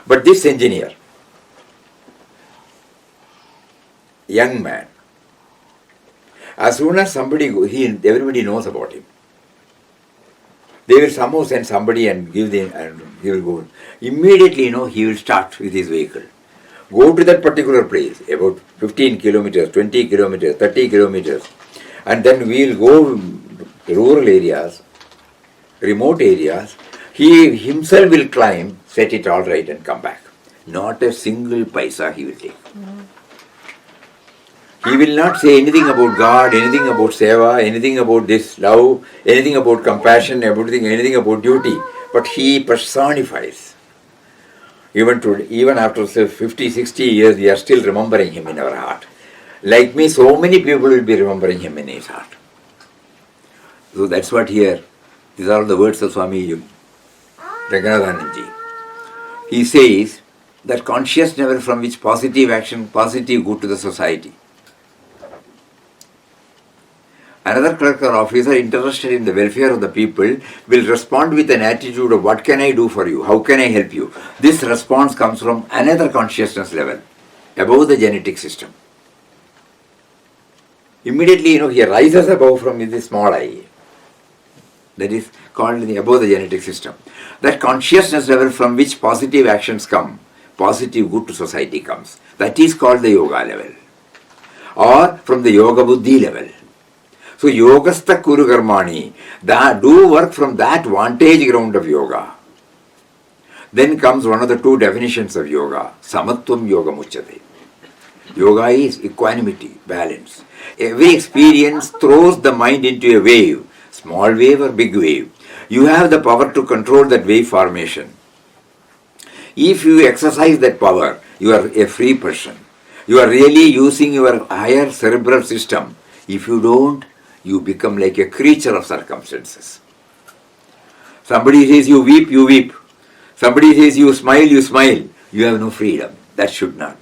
But this engineer, young man, as soon as everybody knows about him. They will somehow send somebody and and he will go. Immediately, he will start with his vehicle. Go to that particular place, about 15 kilometers, 20 kilometers, 30 kilometers. And then we will go to rural areas, remote areas. He himself will climb, set it all right and come back. Not a single paisa he will take. He will not say anything about God, anything about seva, anything about this love, anything about compassion, anything about duty. But he personifies. Even after 50, 60 years, we are still remembering him in our heart. Like me, so many people will be remembering him in his heart. So that's what here, these are the words of Swami Ranganathananji. He says that conscious level from which positive action, positive good to the society. Another clerk or officer interested in the welfare of the people will respond with an attitude of what can I do for you, how can I help you. This response comes from another consciousness level, above the genetic system. Immediately, he rises above from the small I. That is called above the genetic system. That consciousness level from which positive actions come, positive good to society comes. That is called the yoga level. Or from the yoga buddhi level. So yogastha kuru karmani, do work from that vantage ground of yoga. Then comes one of the two definitions of yoga, samatvam yoga muchyate. Yoga is equanimity, balance. Every experience throws the mind into a wave, small wave or big wave. You have the power to control that wave formation. If you exercise that power, you are a free person. You are really using your higher cerebral system. If you don't, you become like a creature of circumstances. Somebody says you weep, you weep. Somebody says you smile, you smile. You have no freedom. That should not.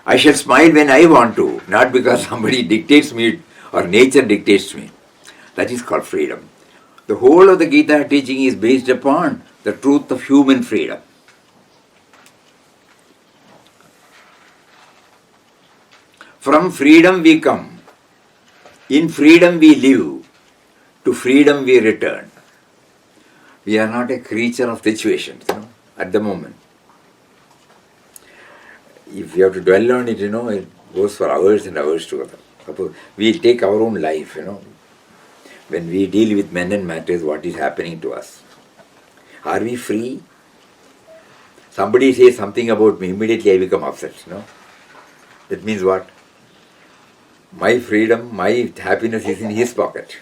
I shall smile when I want to, not because somebody dictates me or nature dictates me. That is called freedom. The whole of the Gita teaching is based upon the truth of human freedom. From freedom we come. In freedom we live. To freedom we return. We are not a creature of situations, at the moment. If you have to dwell on it, it goes for hours and hours together. Suppose we take our own life, when we deal with men and matters, what is happening to us? Are we free? Somebody says something about me, immediately I become upset, That means what? My freedom, my happiness is in his pocket.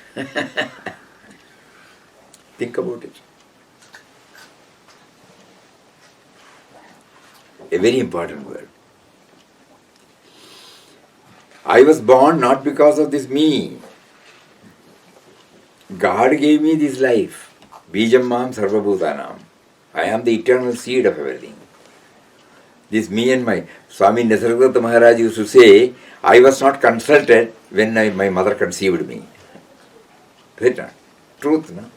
Think about it. A very important word. I was born not because of this me. God gave me this life. Bijam mam sarvabhutanam. I am the eternal seed of everything. This me and my Swami Ramdas Maharaj used to say, I was not consulted when my mother conceived me. Right? Truth, no?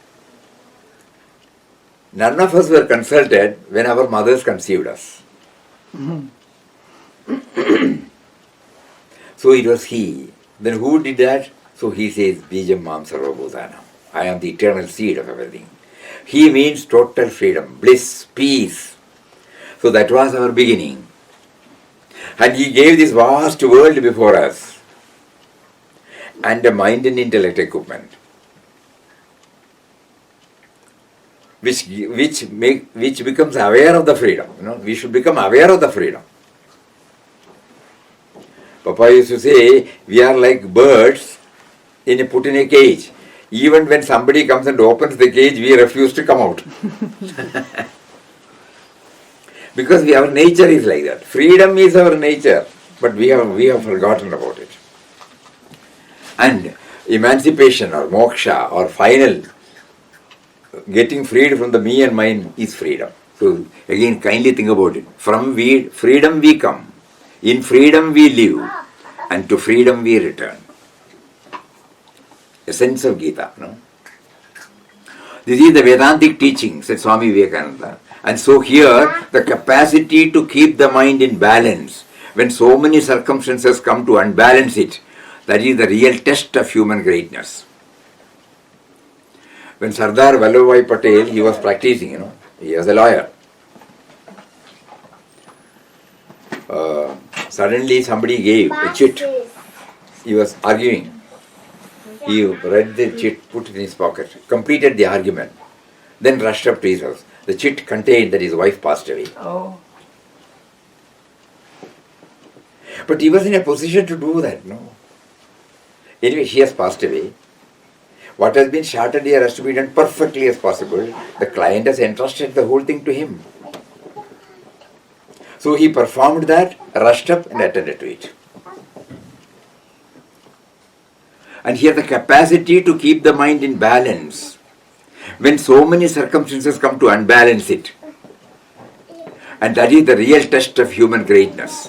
None of us were consulted when our mothers conceived us. So it was he. Then who did that? So he says, Bijam mam sarvabhutanam. I am the eternal seed of everything. He means total freedom, bliss, peace. So that was our beginning. And he gave this vast world before us. And a mind and intellect equipment. Which becomes aware of the freedom. We should become aware of the freedom. Papa used to say, we are like birds put in a cage. Even when somebody comes and opens the cage, we refuse to come out. Because our nature is like that. Freedom is our nature, but we have forgotten about it. And emancipation or moksha or final getting freed from the me and mine is freedom. So again, kindly think about it. From freedom we come. In freedom we live, and to freedom we return. Essence of Gita, no? This is the Vedantic teaching, said Swami Vivekananda. And so here, the capacity to keep the mind in balance, when so many circumstances come to unbalance it, that is the real test of human greatness. When Sardar Vallabhbhai Patel, he was practicing, he was a lawyer. Suddenly somebody gave a chit. He was arguing. He read the chit, put it in his pocket, completed the argument, then rushed up to his house. The chit contained that his wife passed away. Oh. But he was in a position to do that, no? Anyway, she has passed away. What has been started here has to be done perfectly as possible. The client has entrusted the whole thing to him. So he performed that, rushed up and attended to it. And here the capacity to keep the mind in balance, when so many circumstances come to unbalance it. And that is the real test of human greatness,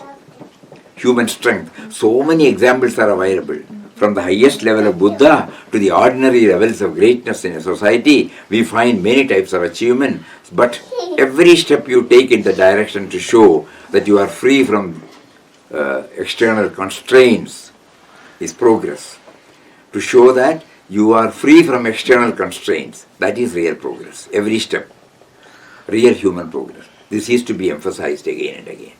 human strength. So many examples are available. From the highest level of Buddha to the ordinary levels of greatness in a society, we find many types of achievement. But every step you take in the direction to show that you are free from external constraints, is progress. To show that you are free from external constraints. That is real progress. Every step. Real human progress. This is to be emphasized again and again.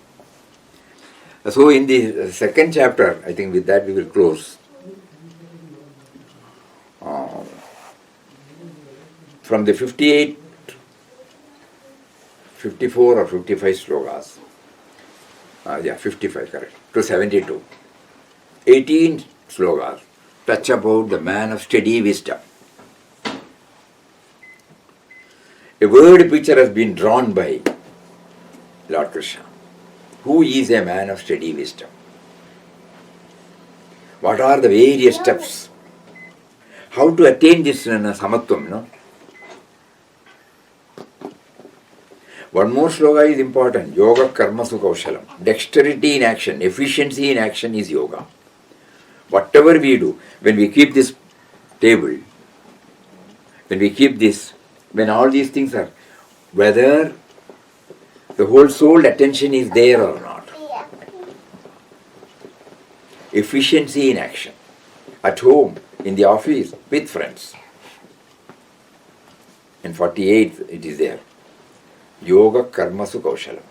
So in the second chapter, I think with that we will close. From the 58, 54 or 55 shlokas, 55 correct, to 72. 18 shlokas touch about the man of steady wisdom. A word picture has been drawn by Lord Krishna. Who is a man of steady wisdom? What are the various steps? How to attain this samatvam, no? One more shloka is important. Yoga karmasu kaushalam. Dexterity in action, efficiency in action is yoga. Whatever we do, when we keep this table, when we keep this, when all these things are, whether the whole soul attention is there or not. Efficiency in action. At home, in the office, with friends. In 48, it is there. Yoga karmasu kaushalam.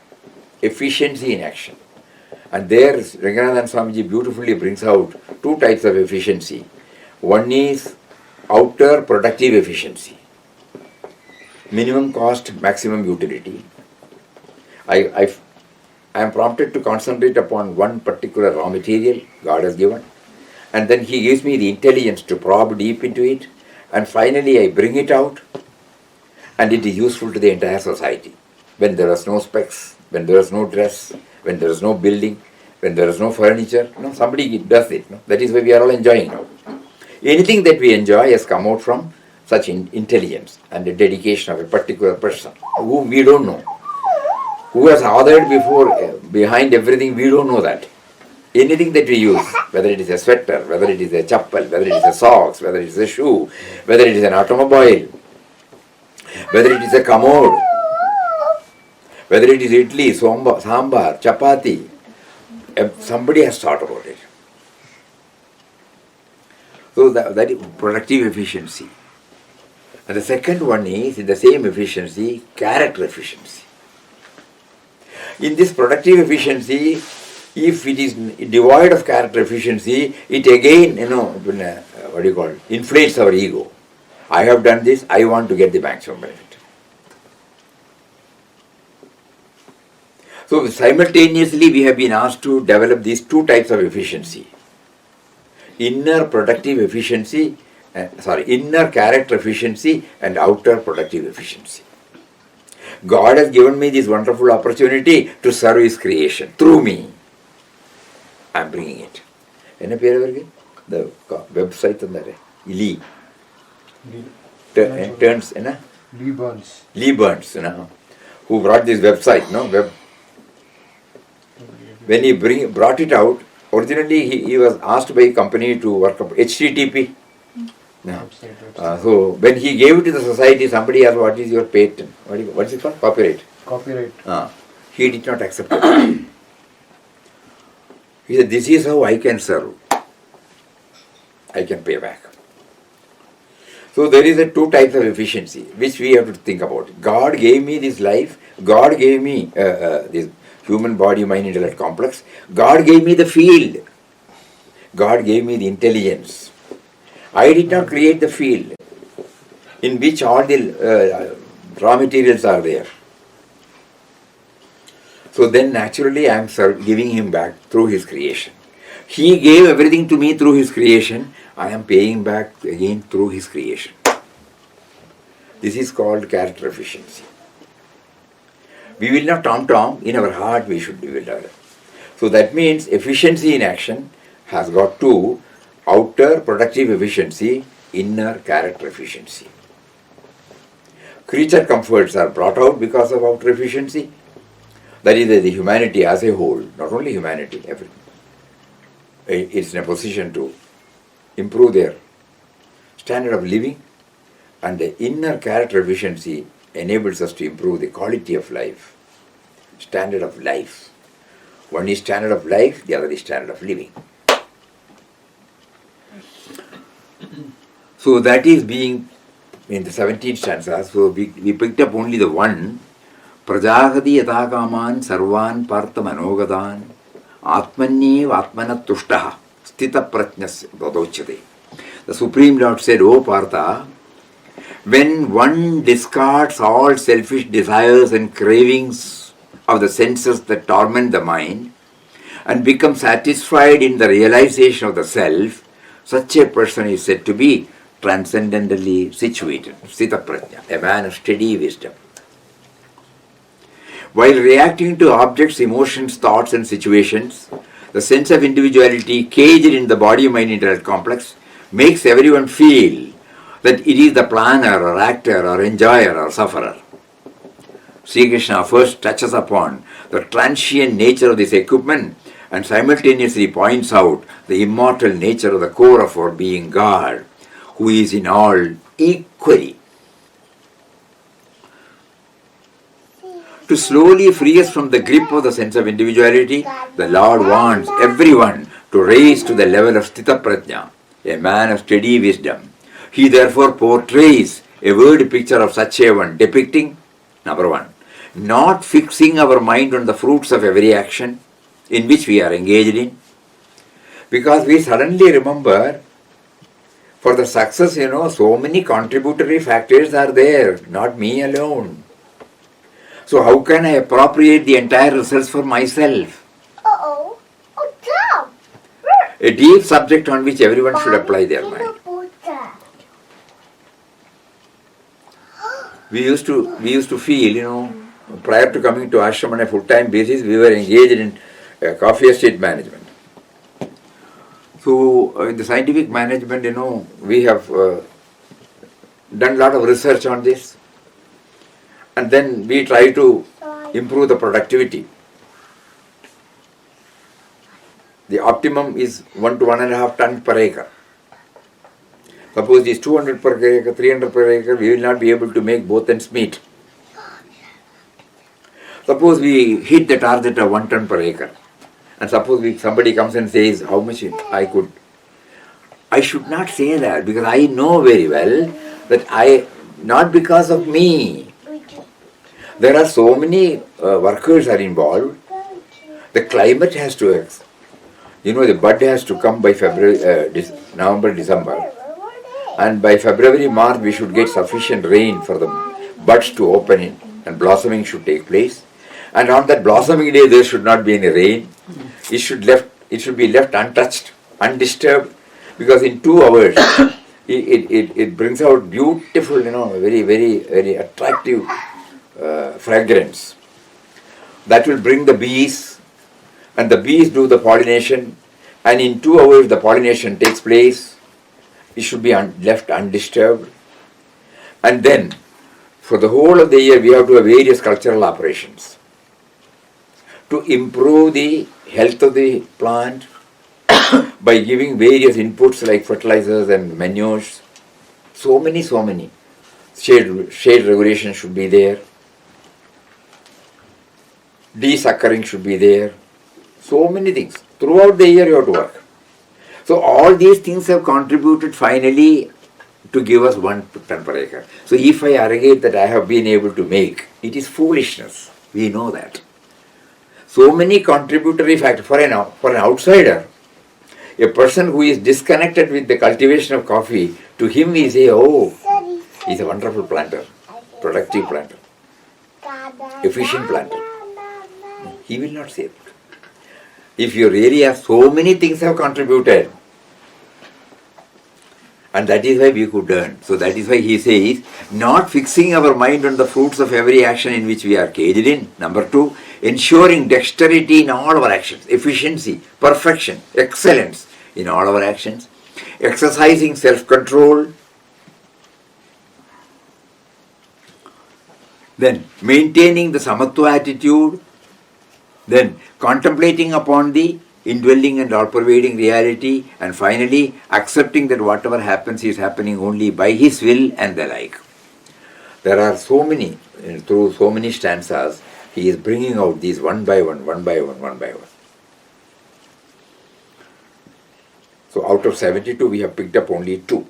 Efficiency in action. And there, Ranganathan Swamiji beautifully brings out two types of efficiency. One is outer productive efficiency. Minimum cost, maximum utility. I am prompted to concentrate upon one particular raw material God has given, and then He gives me the intelligence to probe deep into it, and finally I bring it out, and it is useful to the entire society. When there is no specs, when there is no dress, when there is no building, when there is no furniture, somebody does it. That is why we are all enjoying now. Anything that we enjoy has come out from such intelligence and the dedication of a particular person whom we don't know. Who has authored behind everything, we don't know that. Anything that we use, whether it is a sweater, whether it is a chappal, whether it is a socks, whether it is a shoe, whether it is an automobile, whether it is a commode, whether it is idli, sambar, chapati, somebody has thought about it. So that is productive efficiency. And the second one is, in the same efficiency, character efficiency. In this productive efficiency, if it is devoid of character efficiency, it again, inflates our ego. I have done this, I want to get the maximum benefit. So simultaneously we have been asked to develop these two types of efficiency. Inner productive efficiency, inner character efficiency and outer productive efficiency. God has given me this wonderful opportunity to serve His creation through me. I am bringing it. Enna peru avarku? The website andare. Lee. Turns, Lee Burns. Lee Burns, who brought this website, web. When he brought it out, originally he was asked by a company to work up HTTP. So when he gave it to the society, somebody asked, what is your patent? What is it called? Copyright. Copyright. He did not accept it. He said, this is how I can serve. I can pay back. So there is two types of efficiency which we have to think about. God gave me this life. God gave me this human body, mind, intellect complex. God gave me the field. God gave me the intelligence. I did not create the field in which all the raw materials are there. So then naturally I am giving Him back through His creation. He gave everything to me through His creation. I am paying back again through His creation. This is called character efficiency. We will not tom-tom, in our heart we should develop. So that means efficiency in action has got two: outer productive efficiency, inner character efficiency. Creature comforts are brought out because of outer efficiency. That is the humanity as a whole, not only humanity, everything. It's in a position to improve their standard of living, and the inner character efficiency enables us to improve the quality of life, standard of life. One is standard of life, the other is standard of living. So that is being in the 17th stanza. So we picked up only the one. Prajagati yatakaman sarvan partha manogadan atmanyev atmana tushtaha stita prajnas vadochyate. The Supreme Lord said, O Partha, when one discards all selfish desires and cravings of the senses that torment the mind and becomes satisfied in the realization of the self, such a person is said to be transcendentally situated, Sthita Prajna, a man of steady wisdom. While reacting to objects, emotions, thoughts and situations, the sense of individuality caged in the body-mind intellect complex makes everyone feel that it is the planner or actor or enjoyer or sufferer. Sri Krishna first touches upon the transient nature of this equipment and simultaneously points out the immortal nature of the core of our being, God, who is in all equally. To slowly free us from the grip of the sense of individuality, the Lord wants everyone to raise to the level of Sthita Prajna, a man of steady wisdom. He therefore portrays a word picture of such a one, depicting, number one, not fixing our mind on the fruits of every action in which we are engaged in, because we suddenly remember for the success, so many contributory factors are there, not me alone. So how can I appropriate the entire results for myself? Uh-oh. Oh, Tom. A deep subject on which everyone should apply their mind. We used to feel, prior to coming to ashram on a full-time basis, we were engaged in coffee estate management. So in the scientific management, we have done a lot of research on this, and then we try to improve the productivity. The optimum is 1 to 1.5 tons per acre. Suppose it is 200 per acre, 300 per acre, we will not be able to make both ends meet. Suppose we hit the target of 1 ton per acre, and suppose somebody comes and says how much I could. I should not say that, because I know very well that not because of me. There are so many workers are involved. The climate has to, the bud has to come by November, December. And by February, March, we should get sufficient rain for the buds to open in, and blossoming should take place. And on that blossoming day, there should not be any rain. It should be left untouched, undisturbed, because in 2 hours, it brings out beautiful, very, very, very attractive fragrance. That will bring the bees, and the bees do the pollination, and in 2 hours the pollination takes place. It should be left undisturbed. And then, for the whole of the year, we have to have various cultural operations to improve the health of the plant by giving various inputs like fertilizers and manures. So many. Shade regulation should be there. Desuckering should be there. So many things. Throughout the year you have to work. So all these things have contributed finally to give us 1 ton per acre. So if I arrogate that I have been able to make, it is foolishness. We know that. So many contributory factors. For an outsider, a person who is disconnected with the cultivation of coffee, to him we say, oh, he's a wonderful planter, productive planter, efficient planter. He will not say that. If you really have, so many things have contributed. And that is why we could learn. So that is why he says, not fixing our mind on the fruits of every action in which we are caged in. Number 2, ensuring dexterity in all our actions, efficiency, perfection, excellence in all our actions, exercising self-control, then maintaining the samatva attitude, then contemplating upon the indwelling and all-pervading reality, and finally accepting that whatever happens is happening only by his will and the like. There are so many, through so many stanzas, he is bringing out these one by one. So out of 72 we have picked up only 2.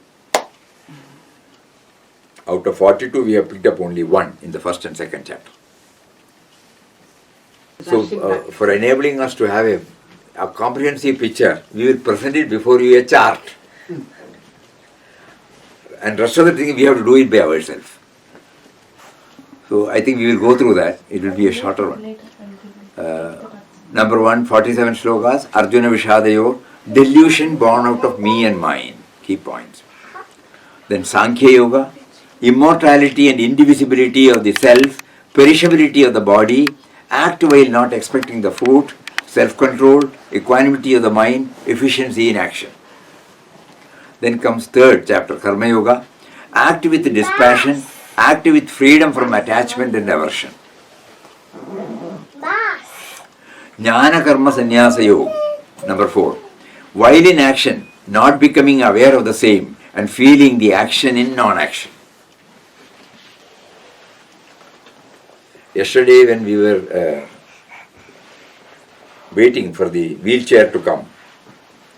Out of 42 we have picked up only 1 in the first and second chapter. So for enabling us to have a comprehensive picture, we will present it before you a chart. And rest of the thing we have to do it by ourselves. So I think we will go through that. It will be a shorter one. Number 1, 47 shlokas, Arjuna Vishadayo, delusion born out of me and mine. Key points. Then Sankhya Yoga, immortality and indivisibility of the self, perishability of the body, act while not expecting the fruit, self-control, equanimity of the mind, efficiency in action. Then comes third chapter, Karma Yoga, act with dispassion, act with freedom from attachment and aversion. Jnana Karma Sannyasa Yoga, number 4. While in action, not becoming aware of the same and feeling the action in non-action. Yesterday when we were waiting for the wheelchair to come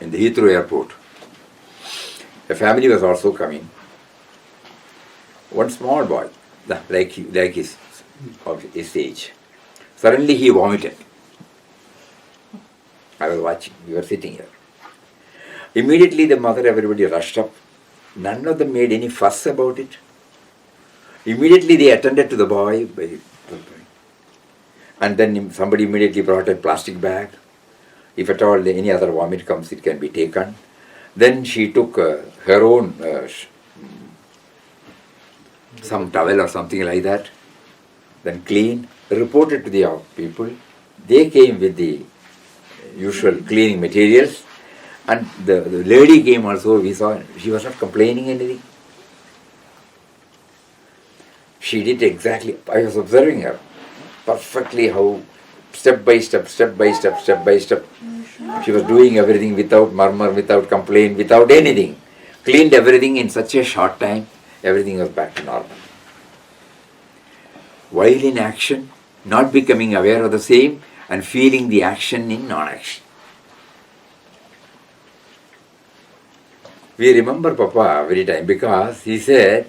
in the Heathrow airport, a family was also coming. One small boy, like his age, suddenly he vomited. I was watching, we were sitting here. Immediately the mother, everybody rushed up. None of them made any fuss about it. Immediately they attended to the boy. And then somebody immediately brought a plastic bag. If at all any other vomit comes, it can be taken. Then she took her own some towel or something like that. Then cleaned, reported to the people. They came with the usual cleaning materials. And the lady came also, we saw, she was not complaining anything. She did exactly, I was observing her perfectly how step by step, she was doing everything without murmur, without complaint, without anything. Cleaned everything in such a short time, everything was back to normal. While in action, not becoming aware of the same and feeling the action in non-action. We remember Papa every time because he said,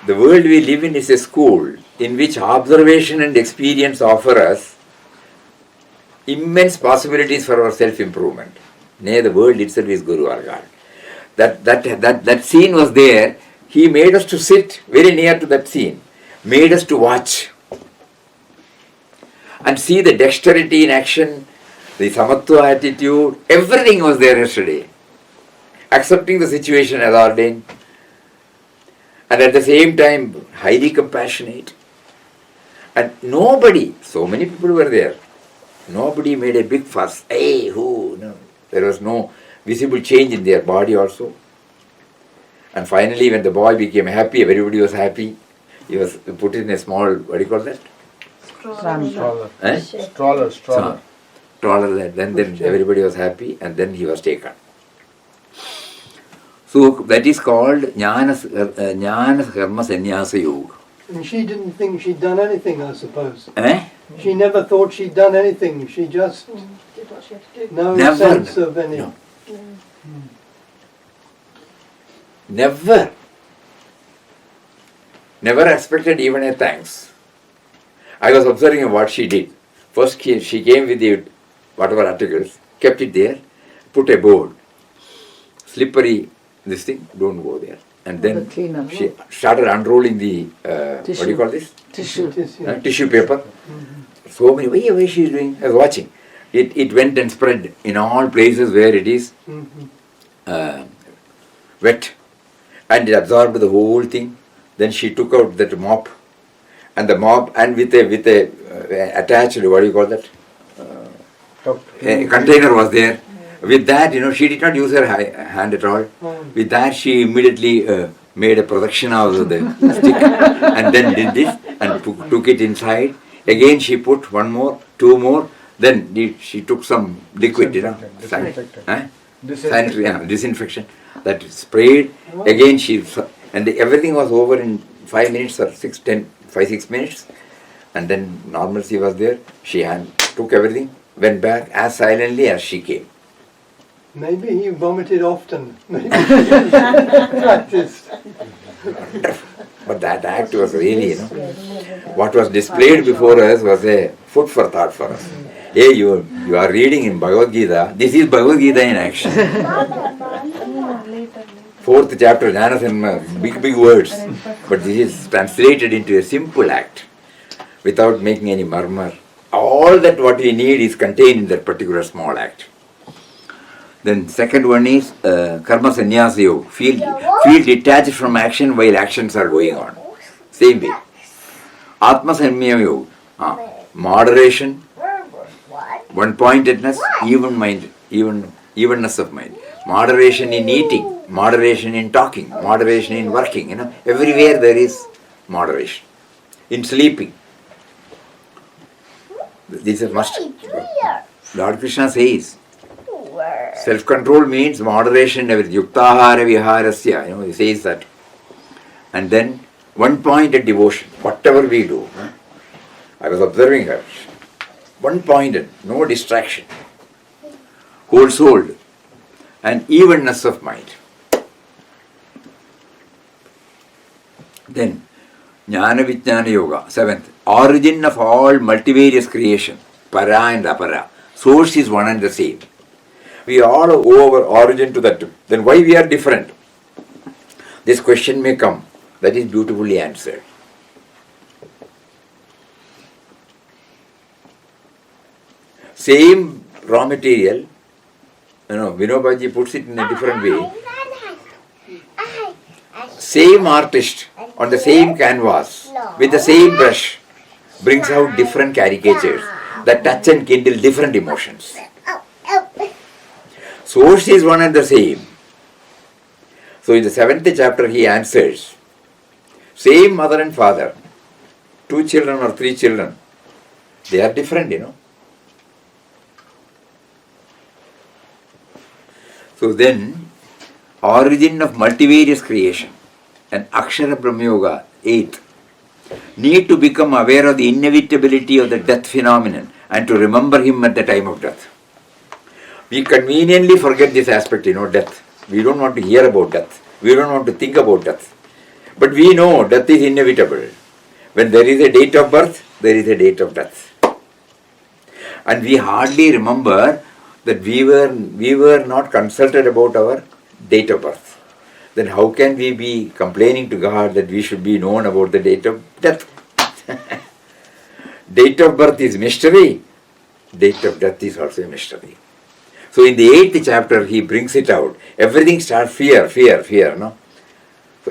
the world we live in is a school in which observation and experience offer us immense possibilities for our self-improvement. Nay, the world itself is Guru or God. That scene was there. He made us to sit very near to that scene, made us to watch and see the dexterity in action, the samatva attitude, everything was there yesterday. Accepting the situation as ordained, and at the same time highly compassionate. And nobody, so many people were there, nobody made a big fuss. Hey, who? No. There was no visible change in their body also. And finally when the boy became happy, everybody was happy. He was put in a small, what do you call that? Stroller. Stroller. Then everybody was happy and then he was taken. So that is called Jnana Karma Sannyasa Yoga. And she didn't think she'd done anything, I suppose. She never thought she'd done anything. She just Did what she had to do. no Never. sense of any. No. Never expected even a thanks. I was observing what she did. First she came with the whatever articles, kept it there, put a board, slippery this thing, don't go there. And then she started unrolling the, what do you call this? Tissue paper. So many, why she is doing? I was watching. It went and spread in all places where it is wet. And it absorbed the whole thing. Then she took out that mop. And the mop, and with a attached, what do you call that? A container was there. With that, she did not use her hand at all. With that, she immediately made a protection out of the stick and then did this and took it inside. Again, she put one more, two more. Then she took some liquid, disinfection. That sprayed. Again, and everything was over in 5 minutes or 5-6 minutes. And then normalcy was there. She took everything, went back as silently as she came. Maybe he vomited often. Maybe he practiced. But that act was really, what was displayed before us was a food for thought for us. Hey, you are reading in Bhagavad Gita. This is Bhagavad Gita in action. 4th chapter, Jnana, big words. But this is translated into a simple act without making any murmur. All that what we need is contained in that particular small act. Then second one is karma sannyasa yoga. Feel detached from action while actions are going on. Same way. Atma samyam yoga. Moderation, one-pointedness, evenness of mind. Moderation in eating, moderation in talking, moderation in working. Everywhere there is moderation. In sleeping. This is must. Lord Krishna says, self-control means moderation. Yuktahara viharasya. He says that. And then one-pointed devotion. Whatever we do. I was observing her. One-pointed, no distraction. Whole-souled. And evenness of mind. Then, Jnana Vijnana Yoga, 7th. Origin of all multivarious creation, para and apara. Source is one and the same. We all owe our origin to that. Then why we are different? This question may come. That is beautifully answered. Same raw material, Vinobaji puts it in a different way. Same artist on the same canvas with the same brush brings out different caricatures that touch and kindle different emotions. Source is one and the same. So in the 7th chapter he answers, same mother and father, 2 children or 3 children, they are different, So then, origin of multivarious creation and Akshara Brahma Yoga, 8th, need to become aware of the inevitability of the death phenomenon and to remember him at the time of death. We conveniently forget this aspect, death. We don't want to hear about death. We don't want to think about death. But we know death is inevitable. When there is a date of birth, there is a date of death. And we hardly remember that we were not consulted about our date of birth. Then how can we be complaining to God that we should be known about the date of death? Date of birth is mystery. Date of death is also a mystery. So in the 8th chapter he brings it out. Everything starts fear. So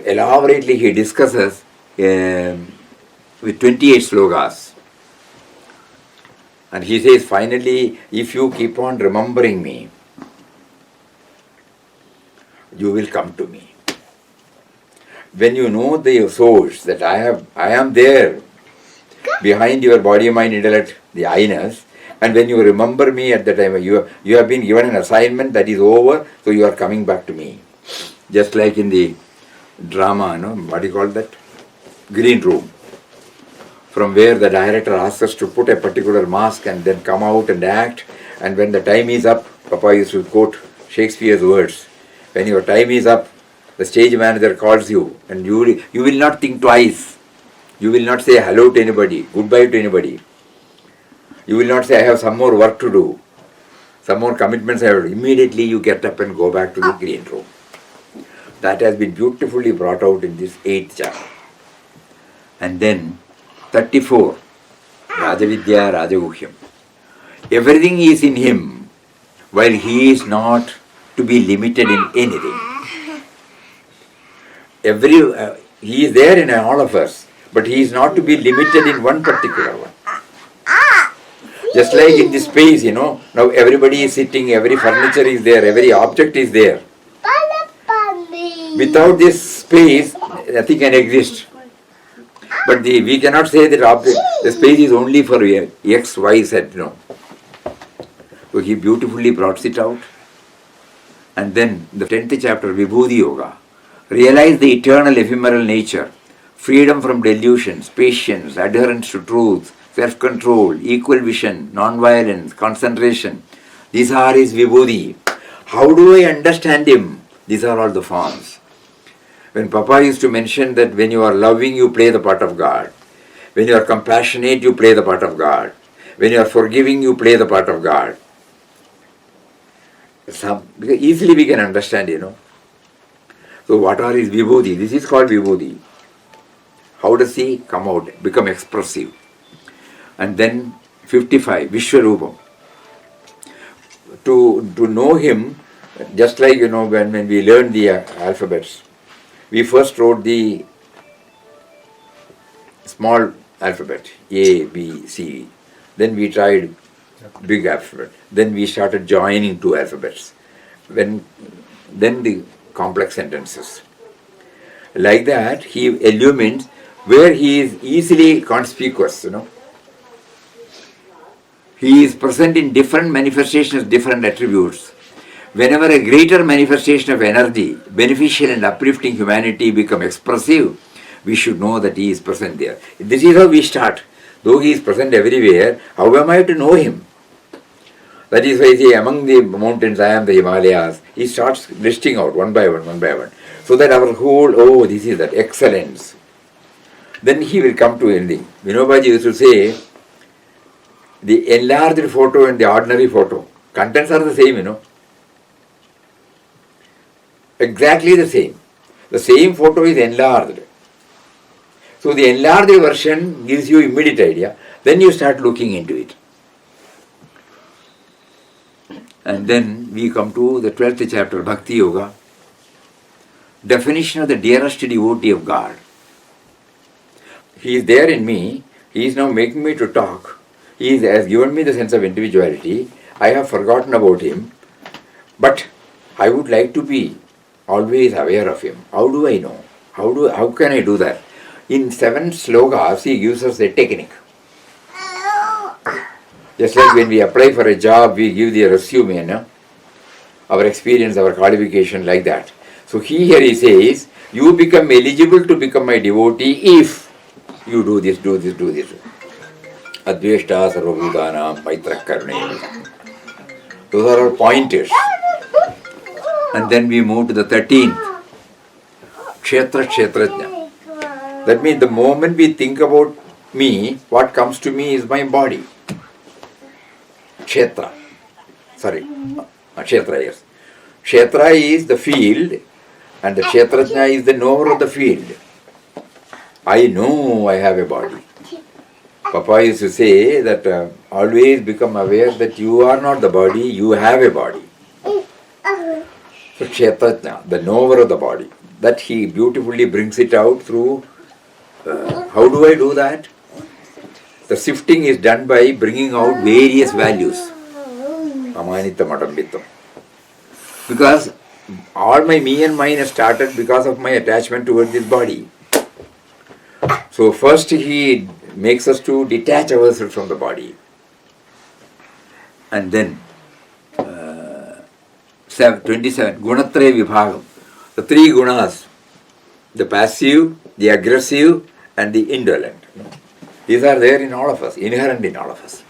elaborately he discusses with 28 shlokas. And he says, finally, if you keep on remembering me, you will come to me. When you know the source, that I am there, behind your body, mind, intellect, the I-ness, and when you remember me at the time, you have been given an assignment that is over, so you are coming back to me. Just like in the drama, what do you call that? Green room. From where the director asks us to put a particular mask and then come out and act. And when the time is up, Papa used to quote Shakespeare's words. When your time is up, the stage manager calls you and you will not think twice. You will not say hello to anybody, goodbye to anybody. You will not say, I have some more work to do, some more commitments I have to do. Immediately you get up and go back to the green room. That has been beautifully brought out in this 8th chapter. And then 34, Rajavidya Rajaguhyam. Everything is in him, while he is not to be limited in anything. He is there in all of us, but he is not to be limited in one particular one. Just like in this space, now everybody is sitting, every furniture is there, every object is there. Without this space, nothing can exist. But we cannot say that the space is only for X, Y, Z. No. So he beautifully brought it out. And then the 10th chapter, Vibhuti Yoga. Realize the eternal ephemeral nature, freedom from delusions, patience, adherence to truth, self-control, equal vision, non-violence, concentration. These are his Vibhuti. How do I understand him? These are all the forms. When Papa used to mention that when you are loving, you play the part of God. When you are compassionate, you play the part of God. When you are forgiving, you play the part of God. Because easily we can understand, So what are his vibhuti? This is called vibhuti. How does he come out, become expressive? And then 55, Vishwarupam. To know him, just like, when we learned the alphabets, we first wrote the small alphabet, A, B, C. Then we tried big alphabet. Then we started joining two alphabets. Then the complex sentences. Like that, he illumines where he is easily conspicuous, He is present in different manifestations, different attributes. Whenever a greater manifestation of energy, beneficial and uplifting humanity become expressive, we should know that he is present there. This is how we start. Though he is present everywhere, how am I to know him? That is why I say, among the mountains I am the Himalayas. He starts listing out one by one, so that our whole, this is that excellence. Then he will come to ending. Vinobaji used to say, the enlarged photo and the ordinary photo, contents are the same, Exactly the same. The same photo is enlarged. So the enlarged version gives you immediate idea. Then you start looking into it. And then we come to the 12th chapter, Bhakti Yoga. Definition of the dearest devotee of God. He is there in me. He is now making me to talk. He has given me the sense of individuality. I have forgotten about him. But I would like to be always aware of him. How do I know? How can I do that? In 7 shlokas, he gives us a technique. Just like when we apply for a job, we give the resume, our experience, our qualification, like that. So here he says, you become eligible to become my devotee if you do this. Adveshta sarvabhutanam maitra karne. Those are our pointers. And then we move to the 13th. Kshetrajna. That means the moment we think about me, what comes to me is my body. Kshetra. Kshetra, yes. Kshetra is the field and the Kshetrajna is the knower of the field. I know I have a body. Papa used to say that always become aware that you are not the body, you have a body. So Kshetrajna, the knower of the body, that he beautifully brings it out through, how do I do that? The sifting is done by bringing out various values. Amanita Madambittam. Because all my me and mine has started because of my attachment towards this body. So first he makes us to detach ourselves from the body. And then 27, Gunatraya Vibhagam. The 3 gunas, the passive, the aggressive and the indolent. These are there in all of us, inherent in all of us.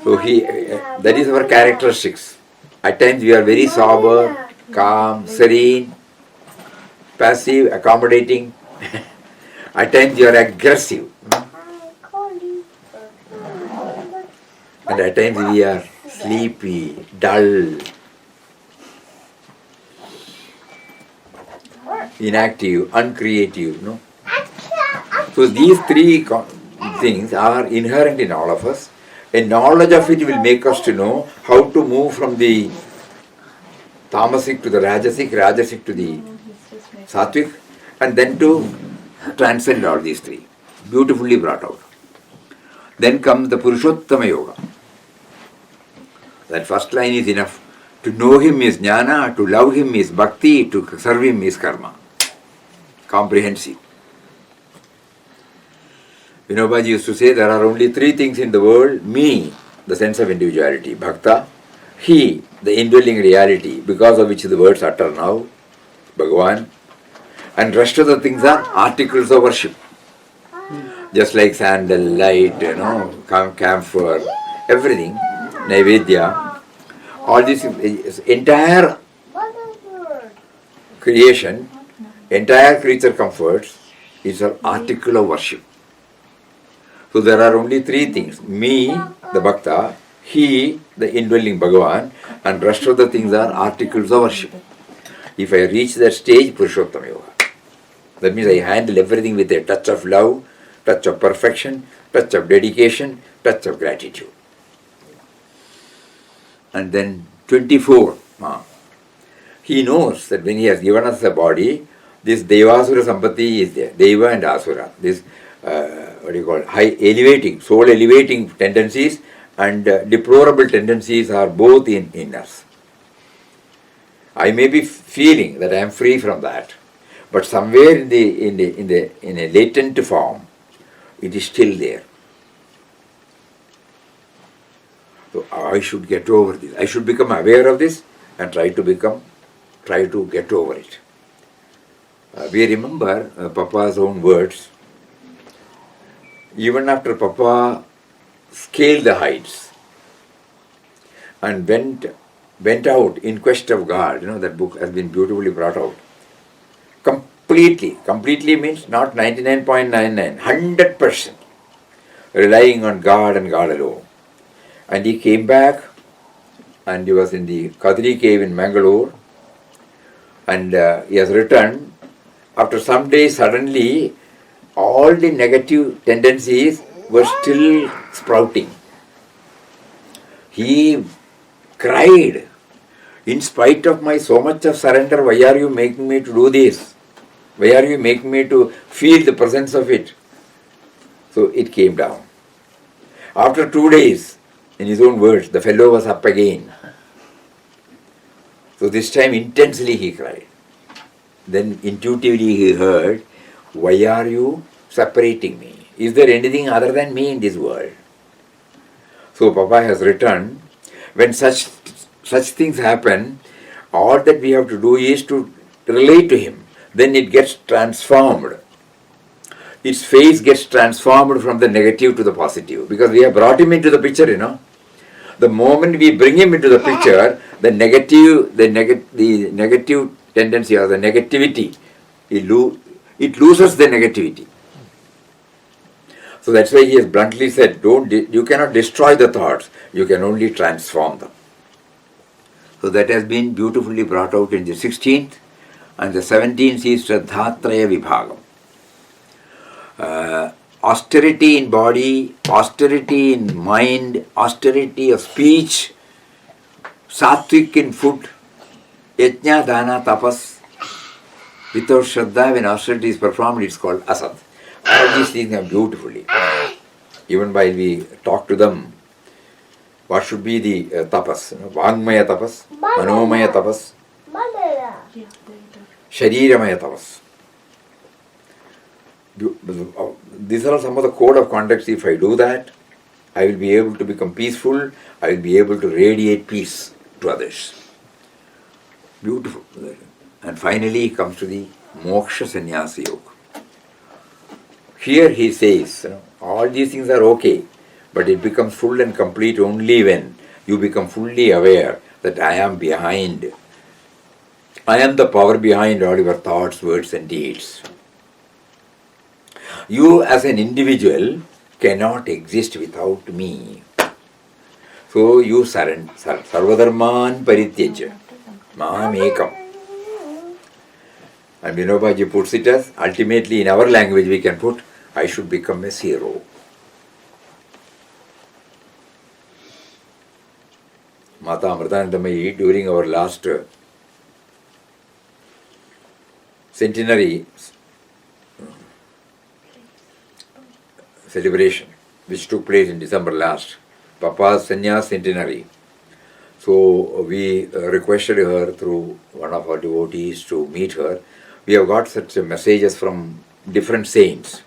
So that is our characteristics. At times we are very sober, calm, serene, passive, accommodating. At times you are aggressive. And at times we are sleepy, dull, inactive, uncreative. So these 3 things are inherent in all of us. A knowledge of it will make us to know how to move from the tamasic to the rajasic to the sattvic, and then to transcend all these 3. Beautifully brought out. Then comes the Purushottama Yoga. That first line is enough. To know him is jnana, to love him is bhakti, to serve him is karma. Comprehensive. Vinobaji used to say there are only 3 things in the world: me, the sense of individuality; bhakta, he, the indwelling reality, because of which the words utter now, Bhagavan, and rest of the things are articles of worship. Just like sandal, light, camphor, everything, Naivedya, all this entire creation, entire creature comforts is an article of worship. So there are only three things: me, the Bhakta, he, the indwelling Bhagavan, and rest of the things are articles of worship. If I reach that stage, Purushottama Yoga. That means I handle everything with a touch of love, touch of perfection, touch of dedication, touch of gratitude. And then 24. He knows that when he has given us a body, this Devasura Sampati is there. Deva and Asura. This, high elevating, soul elevating tendencies and deplorable tendencies are both in us. I may be feeling that I am free from that, but somewhere in a latent form, it is still there. So I should get over this. I should become aware of this and try to get over it. We remember Papa's own words. Even after Papa scaled the heights and went out in quest of God, that book has been beautifully brought out. Completely means not 99.99, 100% relying on God and God alone. And he came back and he was in the Kadri cave in Mangalore, and he has returned. After some days, suddenly all the negative tendencies were still sprouting. He cried, in spite of my so much of surrender, why are you making me to do this? Why are you making me to feel the presence of it? So it came down. After 2 days, in his own words, the fellow was up again. So this time intensely he cried. Then intuitively he heard, why are you separating me? Is there anything other than me in this world? So Papa has returned. When such things happen, all that we have to do is to relate to him. Then it gets transformed. Its face gets transformed from the negative to the positive, because we have brought him into the picture, The moment we bring him into the picture, the negative tendency or the negativity, it loses the negativity. So that's why he has bluntly said, you cannot destroy the thoughts, you can only transform them. So that has been beautifully brought out in the 16th, and the 17th is Shraddhatraya Vibhagam. Austerity in body, austerity in mind, austerity of speech, sattvic in food, yajna, dana, tapas. Without Shraddha, when austerity is performed, it's called asad. All these things are beautifully. Even while we talk to them, what should be the tapas? Vangmaya tapas, manomaya tapas, shariramaya tapas. These are some of the code of conduct. If I do that, I will be able to become peaceful. I will be able to radiate peace to others. Beautiful. And finally he comes to the moksha sannyasa yoga. Here he says, all these things are okay, but it becomes full and complete only when you become fully aware that I am behind. I am the power behind all your thoughts, words and deeds. You as an individual cannot exist without me. So you surrender. Sarvadharman parityajya. Maam ekam. And Vinobaji puts it as, ultimately in our language we can put, I should become a zero. Mata Amritanandamayi, during our last centenary celebration, which took place in December last, Papa's sannyas centenary. So we requested her through one of our devotees to meet her. We have got such messages from different saints.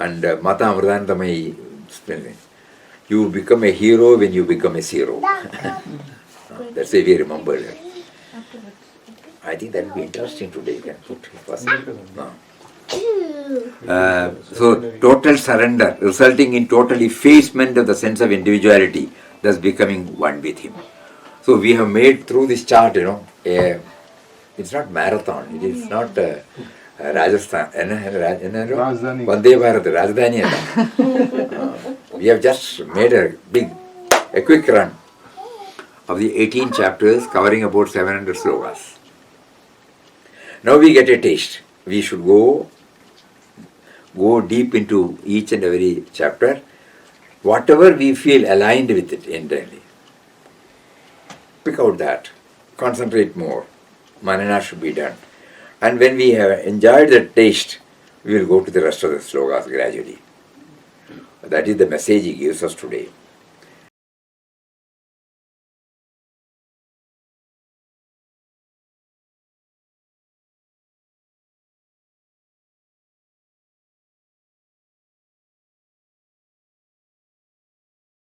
And Mata Amritanandamayi explained, you become a hero when you become a zero. That's why we remembered her. I think that will be interesting today. You can put so total surrender, resulting in total effacement of the sense of individuality, thus becoming one with him. So we have made through this chart, it's not marathon, it is not Rajasthan, Rajdhani. Vande Bharat, Rajdhani. We have just made a quick run of the 18 chapters covering about 700 slokas. Now we get a taste. We should go deep into each and every chapter, whatever we feel aligned with it internally. Pick out that, concentrate more. Manana should be done. And when we have enjoyed the taste, we will go to the rest of the slokas gradually. That is the message he gives us today.